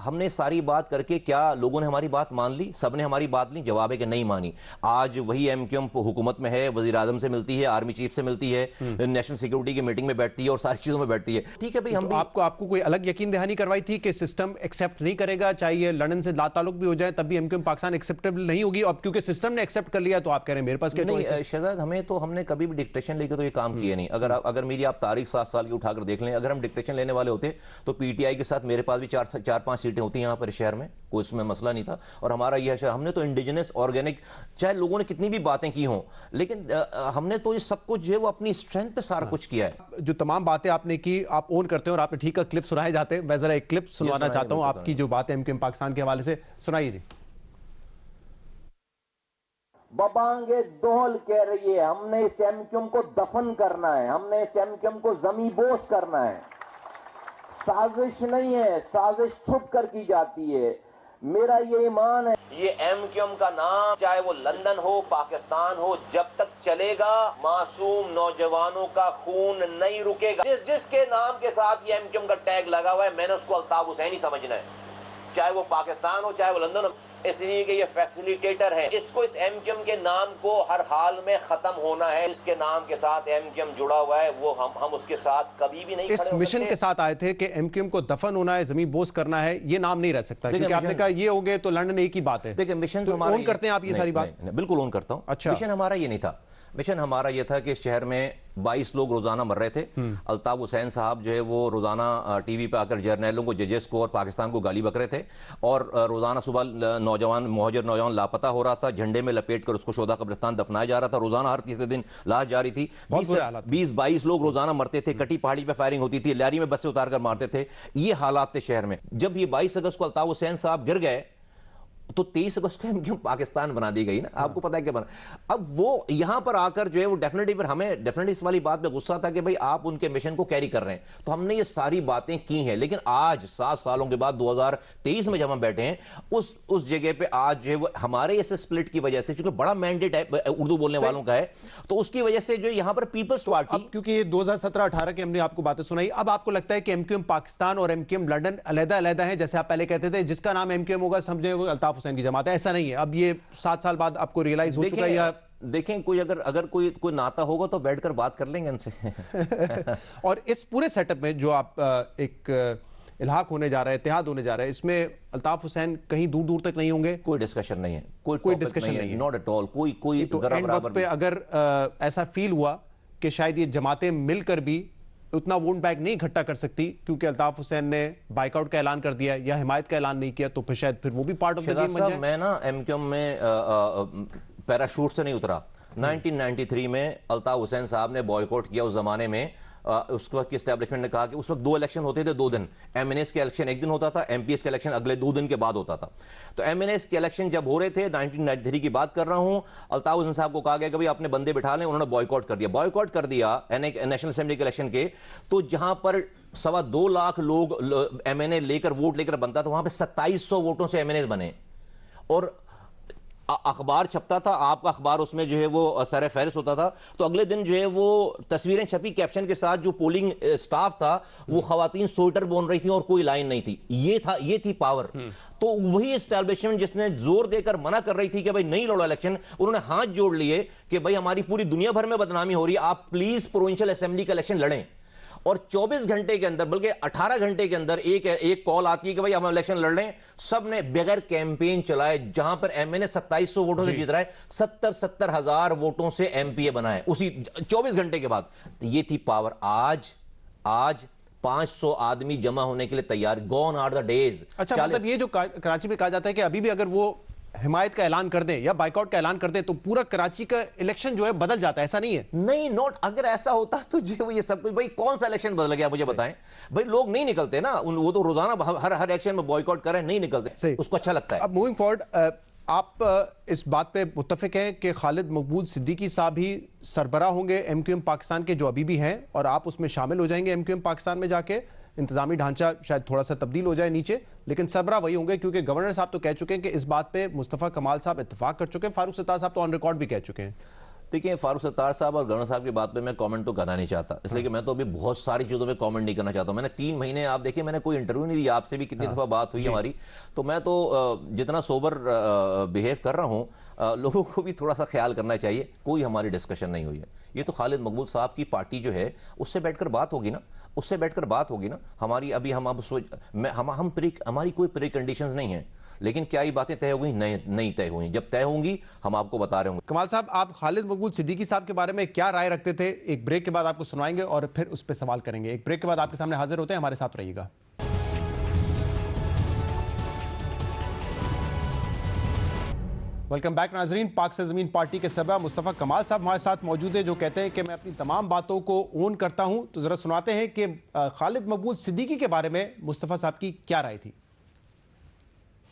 हमने सारी बात करके क्या लोगों ने हमारी बात मान ली? सबने हमारी बात ली? जवाब है कि नहीं मानी। आज वही एमक्यूएम हुकूमत में है, वजीर आजम से मिलती है, आर्मी चीफ से मिलती है, नेशनल सिक्योरिटी की मीटिंग में बैठती है और सारी चीजों में बैठती है। ठीक है भाई, हम आपको कोई अलग यकीन दहानी करवाई थी कि सिस्टम एक्सेप्ट नहीं करेगा, चाहिए लंदन से ताल्लुक भी हो जाए तब भी एमक्यूएम पाकिस्तान एक्सेप्टेबल नहीं होगी? अब क्योंकि सिस्टम ने एक्सेप्ट कर लिया तो आप कह रहे हैं मेरे पास क्या चॉइस है? शहजाद, हमने कभी भी डिक्टेशन लेकर तो ये काम किए नहीं। अगर मेरी आप तारीख 7 साल की उठाकर देख लें, अगर हम डिक्टेशन लेने वाले होते तो पीटीआई के साथ मेरे पास भी 4-5 सीटें होती यहाँ पर शहर में, कोई इसमें मसला नहीं था। और हमारा यह शहर, हमने तो इंडिजिनस ऑर्गेनिक, चाहे लोगों ने कितनी भी बातें की हों, लेकिन हमने तो ये सब कुछ जो है वो अपनी स्ट्रेंथ पे सारा कुछ किया है। जो तमाम बातें आपने की आप ओन करते हैं और आपने ठीक है क्लिप सुनाए जाते हैं। मैं जरा एक क्लिप सुनवाना चाहता हूं आपकी जो बात है एमक्यूएम पाकिस्तान के हवाले से, सुनाइए जी। बबांगे दोहल कह रही है हमने इस एमक्यूएम को दफन करना है, हमने इस एमक्यूएम को जमीबोस करना है। साजिश नहीं है, साजिश छुप कर की जाती है। मेरा ये ईमान है, ये एमक्यूएम का नाम चाहे वो लंदन हो, पाकिस्तान हो, जब तक चलेगा मासूम नौजवानों का खून नहीं रुकेगा। जिसके नाम के साथ ये एमक्यूएम का टैग लगा हुआ है, मैंने उसको अल्ताफ हुसैनी समझना है, चाहे वो पाकिस्तान हो चाहे वो लंदन हो, इसलिए कि ये फैसिलिटेटर है। इसको, इस एमक्यूएम के नाम को हर हाल में खत्म होना है। इसके नाम के साथ एमक्यूएम जुड़ा हुआ है, वो हम उसके साथ कभी भी नहीं इस मिशन के साथ आए थे कि एमक्यूएम को दफन होना है, जमीन बोस करना है, ये नाम नहीं रह सकता, क्योंकि आपने कहा ये हो गए तो लंदन एक ही बात है। देखिए मिशन तो ओन करते हैं आप ये सारी बात? बिल्कुल ओन करता हूं। अच्छा, मिशन हमारा ये नहीं था। मिशन हमारा यह था कि इस शहर में 22 लोग रोजाना मर रहे थे। अल्ताफ हुसैन साहब जो है वो रोजाना टीवी पे आकर जर्नलों को, जजेस को और पाकिस्तान को गाली बक रहे थे, और रोजाना सुबह मुहाजिर नौजवान लापता हो रहा था, झंडे में लपेट कर उसको शोधा कब्रिस्तान दफनाया जा रहा था। रोजाना हर तीसरे दिन लाश जारी थी। 20-22 लोग रोजाना मरते थे। कटी पहाड़ी पे फायरिंग होती थी, लैरी में बस से उतार कर मारते थे। ये हालात थे शहर में। जब ये 22 अगस्त को अल्ताफ हुसैन साहब गिर गए तो 23 अगस्त को क्यों पाकिस्तान बना दी गई ना, आपको पता है क्या बना। अब वो यहां पर आकर जो है वो डेफिनेटली, पर हमें डेफिनेटली इस वाली बात पे गुस्सा था कि भाई आप उनके मिशन को कैरी कर रहे हैं। तो हमने ये सारी बातें की हैं, लेकिन आज 7 सालों के बाद 2023 में जब हम बैठे हैं उस जगह पे, आज जो है वो हमारे इस स्प्लिट की वजह से, चूंकि बड़ा मैंडेट है उर्दू बोलने वालों का है, तो उसकी वजह से जो यहां पर पीपल्स पार्टी, क्योंकि ये 2017-18 की हमने आपको बातें सुनाई, अब आपको लगता है कि एमक्यूएम पाकिस्तान और एमक्यूएम लंदन अलग-अलग है? जैसे आप पहले कहते थे जिसका नाम एमक्यूएम होगा समझे वो अल्ताफ हुसैन की जमात है, ऐसा नहीं है। अब ये 7 साल बाद आपको रियलाइज हो चुका है? या देखें कोई अगर कोई नाता होगा तो बैठकर बात कर लेंगे उनसे। और इस पूरे सेटअप में जो आप एक इल्हाक होने जा रहा है, इत्तेहाद होने जा रहा है, इसमें अल्ताफ हुसैन कहीं दूर दूर तक नहीं होंगे? कोई डिस्कशन नहीं है, कोई डिस्कशन नहीं है, नॉट एट ऑल। कोई तो एंड वक्त पे अगर ऐसा फील हुआ कि शायद ये जमातें मिलकर भी उतना वोट बैंक नहीं इकट्ठा कर सकती क्योंकि अल्ताफ हुसैन ने बाइकआउट का ऐलान कर दिया या हिमायत का ऐलान नहीं किया, तो फिर शायद वो भी पार्ट ऑफ द गेम बन जाए। मैं ना एमक्यूएम में पैराशूट से नहीं उतरा। 1993 में अल्ताफ हुसैन साहब ने बॉयकॉट किया। उस जमाने में उस वक्त की एस्टैब्लिशमेंट ने कहा कि उस वक्त 2 इलेक्शन होते थे 2 दिन, एमएनएस के इलेक्शन एक दिन होता था, एमपीएस के इलेक्शन अगले 2 दिन के बाद होता था। तो एमएनएस के इलेक्शन जब हो रहे थे, 1993 की बात कर रहा हूं, अल्ताफ हुसैन साहब को कहा गया कि भाई अपने बंदे बिठा लें। उन्होंने बॉयकॉट कर दिया नेशनल असेंबली के इलेक्शन के। तो जहां पर 2.25 लाख लोग एमएनए लेकर वोट लेकर बनता था, वहां पर 2700 वोटों से एमएनए बने। और अखबार छपता था, आपका अखबार उसमें जो है वो सर फहरिस्त होता था। तो अगले दिन जो है वो तस्वीरें छपी कैप्शन के साथ, जो पोलिंग स्टाफ था वो खवातीन स्वेटर बोन रही थी और कोई लाइन नहीं थी। ये थी पावर। तो वही एस्टैब्लिशमेंट जिसने जोर देकर मना कर रही थी कि भाई नहीं लड़ो इलेक्शन, उन्होंने हाथ जोड़ लिए कि भाई हमारी पूरी दुनिया भर में बदनामी हो रही है, आप प्लीज प्रोविंशियल असेंबली का इलेक्शन लड़ें। और 24 घंटे के अंदर, बल्कि 18 घंटे के अंदर एक कॉल आती है कि भाई हम इलेक्शन लड़ रहे हैं। सब ने बगैर कैंपेन चलाए, जहां पर एमएनए 2700 वोटों से जीत रहा है, 70 हजार वोटों से एमपीए बनाए उसी 24 घंटे के बाद। ये थी पावर। आज 500 आदमी जमा होने के लिए तैयार। Gone are the days. अच्छा, मतलब ये जो कराची में कहा जाता है कि अभी भी अगर वो हिमायत का ऐलान कर दें या बाइकआउट का ऐलान कर दें तो पूरा कराची का इलेक्शन जो है बदल जाता है, ऐसा नहीं है? नहीं, नोट अगर ऐसा होता तो जो ये सब कुछ, भाई कौन सा इलेक्शन बदल गया मुझे बताएं। भाई लोग नहीं निकलते ना, वो तो रोजाना हर इलेक्शन में बॉयकॉट कर रहे हैं, नहीं निकलते, उसको अच्छा लगता है। अब मूविंग फॉरवर्ड, आप इस बात पे मुत्तफिक हैं कि खालिद मकबूल सिद्दीकी साहब ही सरबराह होंगे एमक्यूएम पाकिस्तान के जो अभी भी हैं, और आप उसमें शामिल हो जाएंगे एमक्यूएम पाकिस्तान में जाके? इंतजामी ढांचा शायद थोड़ा सा तब्दील हो जाए नीचे, लेकिन सरबराह वही होंगे, क्योंकि गवर्नर साहब तो कह चुके हैं कि इस बात पे मुस्तफ़ा कमाल साहब इत्तेफाक कर चुके हैं, फारूक सत्तार साहब तो ऑन रिकॉर्ड भी कह चुके हैं। देखिए, फारूक सत्तार साहब और गवर्नर साहब की बात पे मैं कमेंट तो करना नहीं चाहता, इसलिए कि मैं तो अभी बहुत सारी चीज़ों पे कमेंट नहीं करना चाहता हूं। मैंने 3 महीने, आप देखिए, मैंने कोई इंटरव्यू नहीं दिया, आपसे भी कितनी दफ़ा बात हुई हमारी, तो मैं तो जितना सोबर बिहेव कर रहा हूं, लोगों को भी थोड़ा सा ख्याल करना चाहिए। कोई हमारी डिस्कशन नहीं हुई है, ये तो खालिद मकबूल साहब की पार्टी जो है उससे बैठकर बात होगी ना, उससे बैठकर बात होगी ना। हमारी अभी हमारी कोई प्री कंडीशंस नहीं है, लेकिन क्या ये बातें तय हो गई? नहीं तय हुई। जब तय होंगी हम आपको बता रहे होंगे। कमाल साहब, आप खालिद मकबूल सिद्दीकी साहब के बारे में क्या राय रखते थे? एक ब्रेक के बाद आपको सुनाएंगे और फिर उस पर सवाल करेंगे। एक ब्रेक के बाद आपके सामने हाजिर होते हैं, हमारे साथ रहिएगा। वेलकम बैक नाजरीन। पाक से ज़मीन पार्टी के सभा मुस्तफ़ा कमाल साहब हमारे साथ मौजूद है, जो कहते हैं कि मैं अपनी तमाम बातों को ओन करता हूं। तो ज़रा सुनाते हैं कि खालिद मकबूल सिद्दीकी के बारे में मुस्तफ़ा साहब की क्या राय थी।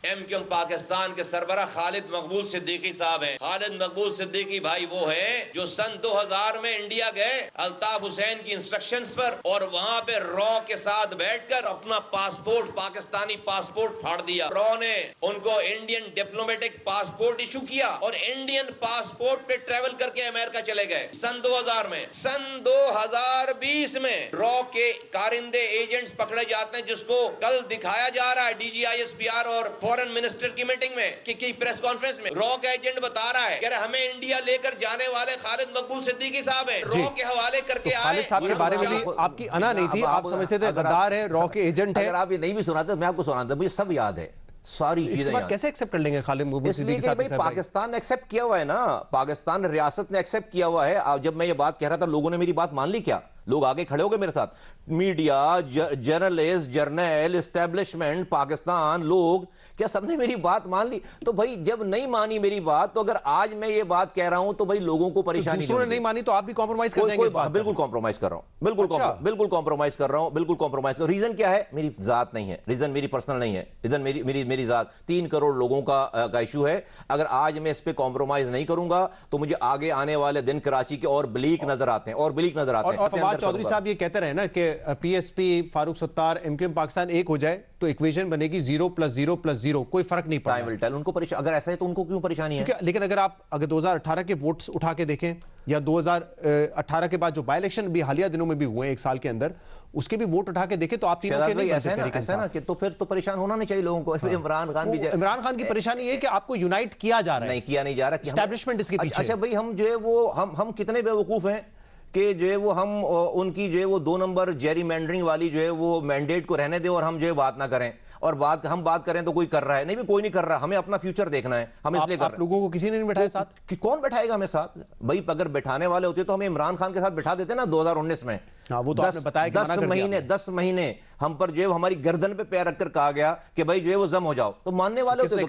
एमक्यूएम पाकिस्तान के सरबराह खालिद मकबूल सिद्दीकी साहब हैं। खालिद मकबूल सिद्दीकी भाई वो है जो सन 2000 में इंडिया गए अल्ताफ हुसैन की इंस्ट्रक्शंस पर, और वहां पे रॉ के साथ बैठकर अपना पासपोर्ट, पाकिस्तानी पासपोर्ट फाड़ दिया। रॉ ने उनको इंडियन डिप्लोमेटिक पासपोर्ट इशू किया और इंडियन पासपोर्ट पे ट्रेवल करके अमेरिका चले गए सन 2000 में। सन 2020 में रॉ के कारिंदे एजेंट्स पकड़े जाते हैं, जिसको कल दिखाया जा रहा है DGISPR और फॉरेन मिनिस्टर की मीटिंग में की प्रेस कॉन्फ्रेंस में। रॉ का एजेंट बता रहा है कि हमें इंडिया लेकर जाने वाले खालिद मकबूल सिद्दीकी साहब हैं, रॉ के हवाले करके आए। खालिद साहब के बारे में भी आपकी अना नहीं थी, आप समझते थे गद्दार है, रॉ के एजेंट है। अगर आप ये नहीं भी सुनाते मैं आपको सुनाता, मुझे सब याद है, सारी चीजें याद। कैसे एक्सेप्ट कर लेंगे खालिद मकबूल सिद्दीकी साहब? भाई पाकिस्तान ने एक्सेप्ट किया हुआ है ना, पाकिस्तान रियासत ने एक्सेप्ट किया हुआ है। जब मैं ये बात कह रहा था, लोगों ने मेरी बात मान ली क्या? लोग आगे खड़े हो गए मेरे साथ, media, journalist, journal, establishment, Pakistan, लोग, क्या सबने मेरी बात मान ली? तो भाई जब नहीं मानी मेरी बात, तो अगर आज मैं ये बात कह रहा हूं तो भाई लोगों को परेशानी नहीं मानी तो आप भी कॉम्प्रोमाइज कर देंगे इस बात? बिल्कुल कॉम्प्रोमाइज कर रहा हूं, बिल्कुल कॉम्प्रोमाइज कर रहा हूं, बिल्कुल कॉम्प्रोमाइज कर। रीजन क्या है? मेरी जात नहीं है, रीजन मेरी पर्सनल नहीं है, रीजन मेरी जात 3 करोड़ लोगों का इशू है। अगर आज मैं इस पे कॉम्प्रोमाइज नहीं करूंगा तो मुझे आगे आने वाले दिन कराची के और ब्लीक नजर आते हैं, और ब्लीक नजर आते हैं। और फवाद चौधरी साहब ये कहते रहे ना कि PSP, फारूक सत्तार, एमक्यूएम पाकिस्तान एक हो जाए तो इक्वेशन बनेगी 0 + 0 + 0, कोई फर्क नहीं पड़ता। उनको अगर ऐसा है तो उनको क्यों परेशानी है? लेकिन अगर 2018 के वोट्स उठा के देखें या 2018 के बाद जो बाय इलेक्शन भी हालिया दिनों में भी हुए 1 साल के अंदर, उसके भी वोट उठा के देखें तो आप तीनों के नहीं ऐसा है ना कि तो फिर तो परेशान होना नहीं चाहिए लोगों को। इमरान खान की परेशानी है कि आपको यूनाइट किया जा रहा है, नहीं किया नहीं जा रहा, एस्टैब्लिशमेंट इसके पीछे। अच्छा भाई, हम जो है वो हम कितने बेवकूफ हैं कि जो है वो हम उनकी जो है वो 2 नंबर जेरीमैंडरिंग वाली जो है वो मैंडेट को रहने दें और हम जो है बात ना करें, और हम बात करें तो कोई कर रहा है। नहीं भी कोई नहीं कर रहा, हमें अपना फ्यूचर देखना है, हम इसलिए कर रहे हैं। लोगों को किसी ने नहीं बैठाया साथ? कि कौन बैठाएगा हमें साथ? भाई अगर बैठाने वाले होते तो हमें इमरान खान के साथ बैठा देते ना 2019 में। वो तो आपने बताया कि 10 महीने हम पर जो है हमारी गर्दन पे पैर रखकर कहा गया कि भाई जो है वो जम हो जाओ, तो मानने वाले होते तो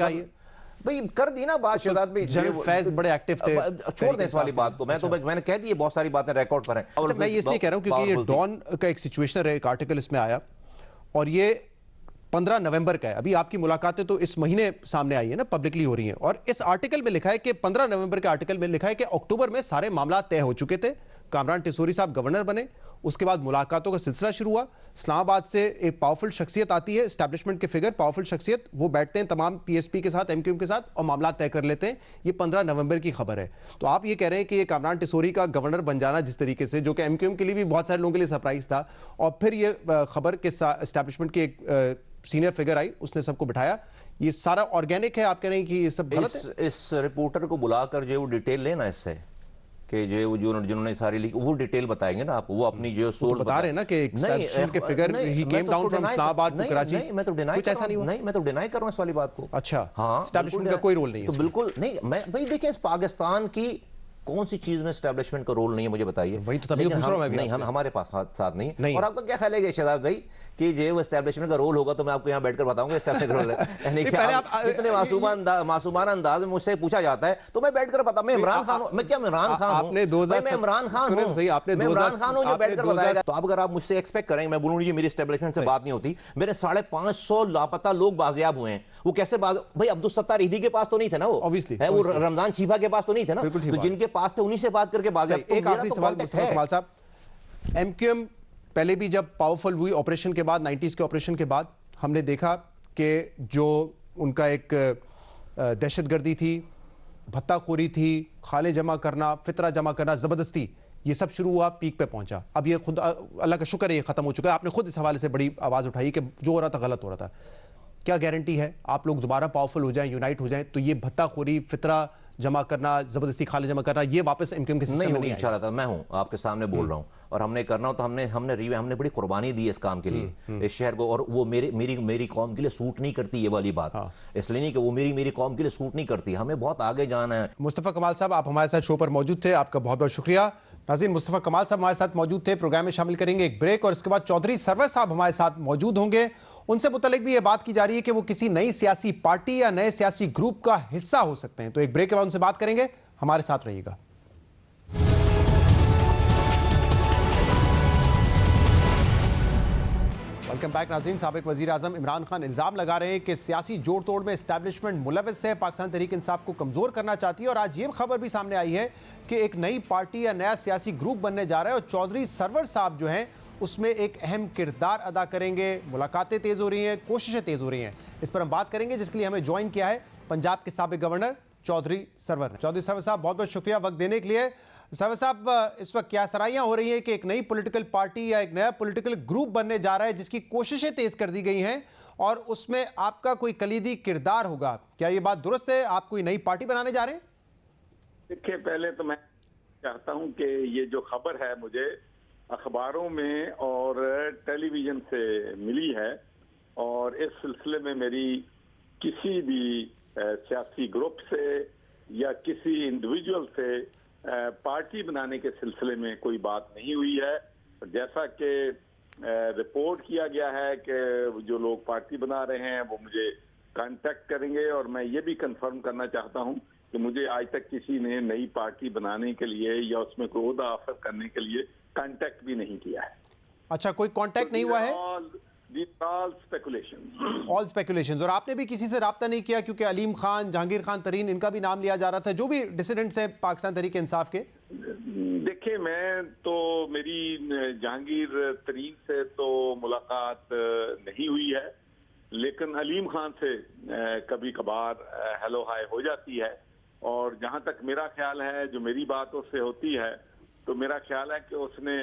भाई कर दी ना बात। शहजाद भाई जनरल फैज बड़े एक्टिव थे, छोड़ दें इस वाली बात को। मैंने कह दी, बहुत सारी बातें रिकॉर्ड पर हैं। मैं ये इसलिए कह रहा हूं क्योंकि ये डॉन का एक सिचुएशन है, एक आर्टिकल इसमें आया और ये 15 नवंबर का है। अभी आपकी मुलाकातें तो इस महीने सामने आई है ना, पब्लिकली हो रही हैं, और इस आर्टिकल में लिखा है कि 15 नवंबर के आर्टिकल में लिखा है कि अक्टूबर में सारे मामला तय हो चुके थे। कामरान टिसोरी साहब गवर्नर बने, उसके बाद मुलाकातों का सिलसिला शुरू हुआ। इस्लामाबाद से एक पावरफुल शख्सियत आती है, एस्टैब्लिशमेंट के फिगर, पावरफुल शख्सियत, वो बैठते हैं तमाम PSP के साथ, MQM के साथ, और मामला तय कर लेते हैं। ये 15 नवंबर की खबर है। तो आप ये कह रहे हैं कि ये कामरान टिसोरी का गवर्नर बन जाना जिस तरीके से, जो कि MQM के लिए भी बहुत सारे लोगों के लिए सरप्राइज था, और फिर ये खबर के एस्टैब्लिशमेंट की एक सीनियर फिगर आई, उसने सबको बिठाया, ये सारा ऑर्गेनिक है? आप कह रहे हैं कि ये सब गलत है? इस रिपोर्टर को बुलाकर जो वो डिटेल लेना इससे कि जो जिन्होंने सारी लिखी वो डिटेल बताएंगे ना आपको, वो अपनी जो सोर्स बता रहे हैं ना कि एस्टैब्लिशमेंट के फिगर ही came down from Islamabad to Karachi. मैं तो डिनाई कुछ ऐसा नहीं हुआ। नहीं, मैं तो डिनाई कर रहा हूं इस वाली बात को। अच्छा, हाँ, एस्टैब्लिशमेंट का कोई रोल नहीं है तो बिल्कुल नहीं। मैं भाई देखिए, पाकिस्तान की कौन सी चीज में एस्टैब्लिशमेंट का रोल नहीं है, मुझे बताइए। वही तो तभी तो पूछ रहा हूं मैं भी नहीं, आपसे। हमारे पास साथ नहीं है। नहीं। और आपका क्या ख्याल है कि शहजाद भाई कि जो वो एस्टैब्लिशमेंट का रोल होगा तो मैं आपको यहाँ बैठकर बताऊंगा एस्टैब्लिशमेंट का रोल है यानी कि पहले आप आप- इतने मासूमाना अंदाज में मुझसे पूछा जाता है तो मैं बैठकर बता, मैं इमरान खान हूं, मैं क्या इमरान खान हूं? आपने 2000 मैं इमरान खान सुने हूं, तो सही, आपने मैं इमरान खान हूं जो आपने बैठकर 2000 बताएगा। तो अब अगर आप मुझसे एक्सपेक्ट करेंगे मैं बोलूं जी मेरी एस्टैब्लिशमेंट से बात नहीं होती, मेरे 550 लापता लोग बाजियाब हुए हैं। वो कैसे भाई अब्दुल सत्तार ईदी के पास तो नहीं थे ना, वो Obviously, है वो obviously। रमजान चीफा के पास तो नहीं थे ना, बिल्कुल ठीक तो बात। जिनके पास थे उन्हीं से बात करके बाजियाब। सही, एक आखिरी सवाल मुस्तफा कमाल साहब, एमक्यूएम पहले भी जब पावरफुल हुई ऑपरेशन के बाद, 90s के ऑपरेशन के बाद, हमने देखा कि जो उनका एक दहशतगर्दी थी, भत्ताखोरी थी, खाले जमा करना, फितरा जमा करना, जबरदस्ती, ये सब शुरू हुआ, पीक पे पहुंचा। अब ये खुद अल्लाह का शुक्र है ये खत्म हो चुका है। आपने खुद इस हवाले से बड़ी आवाज उठाई कि जो हो रहा था गलत हो रहा था। क्या गारंटी है आप लोग दोबारा पावरफुल हो जाएं, यूनाइट हो जाएं, तो ये भत्ताखोरी, फितरा जमा करना, जबरदस्ती खाले जमा करना, ये वापस एमक्यूएम के सिस्टम नहीं में होगी नहीं आएगा? इंशाल्लाह। मैं हूं आपके सामने बोल रहा हूं और हमने करना हो तो हमने बड़ी कुर्बानी दी इस काम के लिए, इस शहर को। और वो मेरी कौम के लिए सूट नहीं करती ये वाली बात, इसलिए नहीं कि वो मेरी कौम के लिए सूट नहीं करती, हमें बहुत आगे जाना है। मुस्तफा कमाल साहब, आप हमारे साथ शो पर मौजूद थे, आपका बहुत बहुत शुक्रिया। नाज़रीन, मुस्तफा कमाल साहब हमारे साथ मौजूद थे, प्रोग्राम में शामिल करेंगे एक ब्रेक और इसके बाद चौधरी सरवर साहब हमारे साथ मौजूद होंगे। उनसे मुतल्लिक भी ये बात की जा रही है कि वो किसी नई सियासी पार्टी या नए सियासी ग्रुप का हिस्सा हो सकते हैं। तो एक ब्रेक के बाद उनसे बात करेंगे, हमारे साथ रहिएगा। वेलकम बैक नाज़रीन। साबिक वज़ीर आज़म इमरान खान इल्ज़ाम लगा रहे हैं कि सियासी जोड़ तोड़ में एस्टैब्लिशमेंट मुलविस है, पाकिस्तान तहरीक इंसाफ को कमज़ोर करना चाहती है। और आज ये खबर भी सामने आई है कि एक नई पार्टी या नया सियासी ग्रुप बनने जा रहा है और चौधरी सरवर साहब जो हैं उसमें एक अहम किरदार अदा करेंगे। मुलाकातें तेज़ हो रही हैं, कोशिशें तेज़ हो रही हैं, इस पर हम बात करेंगे, जिसके लिए हमें ज्वाइन किया है पंजाब के साबिक गवर्नर चौधरी सरवर ने। चौधरी सरवर साहब, बहुत बहुत शुक्रिया वक्त देने के लिए। सरवर साहब, इस वक्त क्या सराहियां हो रही हैं कि एक नई पॉलिटिकल पार्टी या एक नया पॉलिटिकल ग्रुप बनने जा रहा है जिसकी कोशिशें तेज कर दी गई हैं और उसमें आपका कोई कलीदी किरदार होगा, क्या ये बात दुरुस्त है? आप कोई नई पार्टी बनाने जा रहे हैं? देखिए, पहले तो मैं चाहता हूं कि ये जो खबर है मुझे अखबारों में और टेलीविजन से मिली है और इस सिलसिले में मेरी किसी भी सियासी ग्रुप से या किसी इंडिविजुअल से पार्टी बनाने के सिलसिले में कोई बात नहीं हुई है। जैसा कि रिपोर्ट किया गया है कि जो लोग पार्टी बना रहे हैं वो मुझे कांटेक्ट करेंगे और मैं ये भी कंफर्म करना चाहता हूं कि मुझे आज तक किसी ने नई पार्टी बनाने के लिए या उसमें कोई ओहदा ऑफर करने के लिए कांटेक्ट भी नहीं किया है। अच्छा, कोई कांटेक्ट नहीं हुआ है? All speculation. All speculations. और आपने भी किसी से राब्ता नहीं किया? क्योंकि अलीम खान, जहांगीर खान तरीन, इनका भी नाम लिया जा रहा था, जो भी डिसिडेंट्स हैं पाकिस्तान तहरीक इंसाफ के। देखिए, मैं तो मेरी जहांगीर तरीन से तो मुलाकात नहीं हुई है, लेकिन अलीम खान से कभी कभार हेलो हाय हो जाती है। और जहां तक मेरा ख्याल है, जो मेरी बात उससे होती है, तो मेरा ख्याल है कि उसने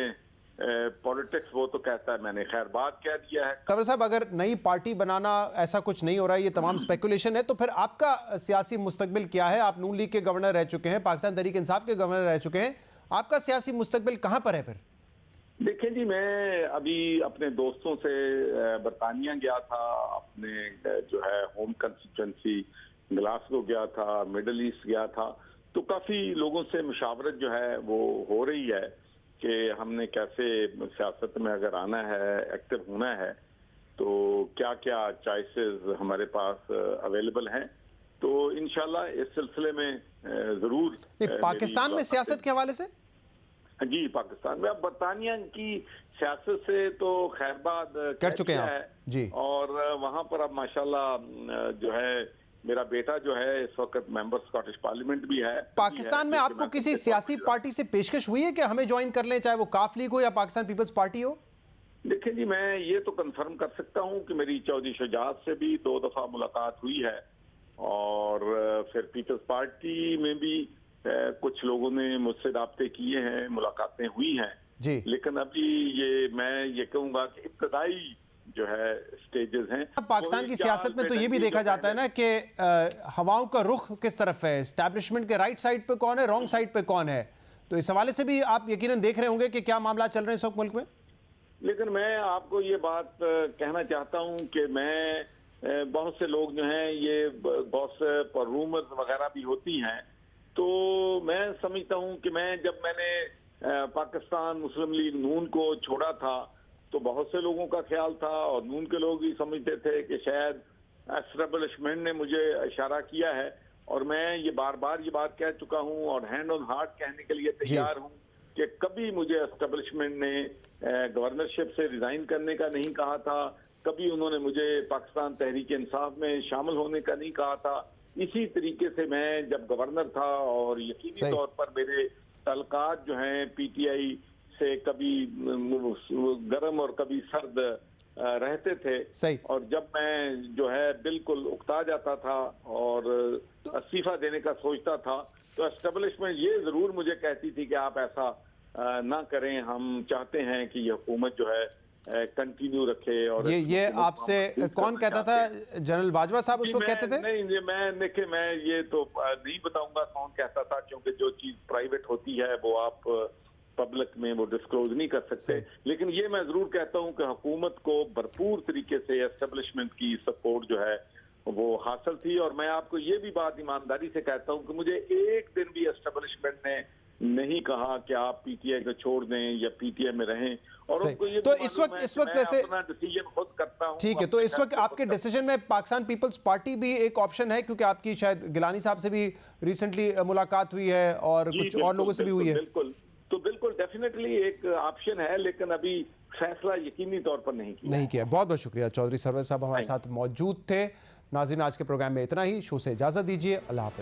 पॉलिटिक्स वो तो कहता है, मैंने खैर बात कह दिया है। सरवर साहब, अगर नई पार्टी बनाना ऐसा कुछ नहीं हो रहा है, ये तमाम स्पेकुलेशन है, तो फिर आपका सियासी मुस्तकबिल क्या है? आप नून लीग के गवर्नर रह चुके हैं, पाकिस्तान तहरीक इंसाफ के गवर्नर रह चुके हैं, आपका सियासी मुस्तकबिल कहां पर है फिर? देखिए जी, मैं अभी अपने दोस्तों से बरतानिया गया था, अपने जो है होम कंस्टिट्यूंसी ग्लासगो गया था, मिडल ईस्ट गया था, तो काफी लोगों से मुशावरत जो है वो हो रही है कि हमने कैसे सियासत में अगर आना है, एक्टिव होना है, तो क्या क्या चॉइसेस हमारे पास अवेलेबल हैं। तो इंशाल्लाह इस सिलसिले में जरूर पाकिस्तान में सियासत के हवाले से? जी, पाकिस्तान में अब बरतानिया की सियासत से तो खैरबाद कर चुके हैं जी, और वहां पर अब माशाल्लाह जो है मेरा बेटा जो है इस वक्त मेंबर स्कॉटिश पार्लियामेंट भी है। पाकिस्तान में आपको किसी सियासी पार्टी से पेशकश हुई है कि हमें ज्वाइन कर लें, चाहे वो काफ लीग हो या पाकिस्तान पीपल्स पार्टी हो? देखिए जी, मैं ये तो कंफर्म कर सकता हूं कि मेरी चौधरी शुजात से भी 2 दफा मुलाकात हुई है और फिर पीपल्स पार्टी में भी कुछ लोगों ने मुझसे राब्ते किए हैं, मुलाकातें हुई हैं जी। लेकिन अभी मैं ये कहूंगा कि इब्तदाई जो है स्टेजेस हैं। पाकिस्तान की सियासत में तो ये भी देखा जाता है ना कि हवाओं का रुख किस तरफ है, एस्टैब्लिशमेंट के राइट साइड पे कौन है, रॉन्ग साइड पे कौन है, तो इस हवाले से भी आप यकीनन देख रहे होंगे कि क्या मामला चल रहे हैं इस वक्त मुल्क में। लेकिन मैं आपको ये बात कहना चाहता हूं कि मैं बहुत से लोग जो हैं, ये बहुत से रूमर्स वगैरह भी होती हैं तो मैं समझता हूं कि जब मैंने पाकिस्तान मुस्लिम लीग नून को छोड़ा था तो बहुत से लोगों का ख्याल था और नून के लोग भी समझते थे कि शायद एस्टेब्लिशमेंट ने मुझे इशारा किया है, और मैं ये बार बार ये बात कह चुका हूं और हैंड ऑन हार्ट कहने के लिए तैयार हूं कि कभी मुझे एस्टेब्लिशमेंट ने गवर्नरशिप से रिजाइन करने का नहीं कहा था, कभी उन्होंने मुझे पाकिस्तान तहरीक इंसाफ में शामिल होने का नहीं कहा था। इसी तरीके से मैं जब गवर्नर था और यकीनी तौर पर मेरे तल्कात जो हैं पीटीआई से कभी गर्म और कभी सर्द रहते थे। सही। और जब मैं जो है बिल्कुल उकता जाता था और इस्तीफा देने का सोचता था तो एस्टेब्लिशमेंट ये जरूर मुझे कहती थी कि आप ऐसा ना करें, हम चाहते हैं कि ये हुकूमत जो है कंटिन्यू रखे। और ये आपसे कौन कहता था? जनरल बाजवा साहब उस वक्त कहते थे? नहीं, मैं ये तो नहीं बताऊंगा कौन कहता था, क्योंकि जो चीज प्राइवेट होती है वो आप पब्लिक में वो डिस्क्लोज नहीं कर सकते। लेकिन ये मैं जरूर कहता हूं कि हुकूमत को भरपूर तरीके से एस्टेब्लिशमेंट की सपोर्ट जो है वो हासिल थी। और मैं आपको ये भी बात ईमानदारी से कहता हूं कि मुझे एक दिन भी एस्टेब्लिशमेंट ने नहीं कहा कि आप पीटीआई को छोड़ दें या पीटीआई में रहें। और उनको ये तो इस वक्त वैसे अपना डिसीजन खुद करता हूं। ठीक है, तो इस वक्त आपके डिसीजन में पाकिस्तान पीपल्स पार्टी भी एक ऑप्शन है, क्योंकि आपकी शायद गिलानी साहब से भी रिसेंटली मुलाकात हुई है और कुछ और लोगों से भी हुई है। बिल्कुल डेफिनेटली एक ऑप्शन है, लेकिन अभी फैसला यकीनी तौर पर नहीं किया। बहुत बहुत शुक्रिया। चौधरी सरवर साहब हमारे साथ मौजूद थे। नाज़रीन, आज के प्रोग्राम में इतना ही। शो से इजाजत दीजिए। अल्लाह हाफ़िज़।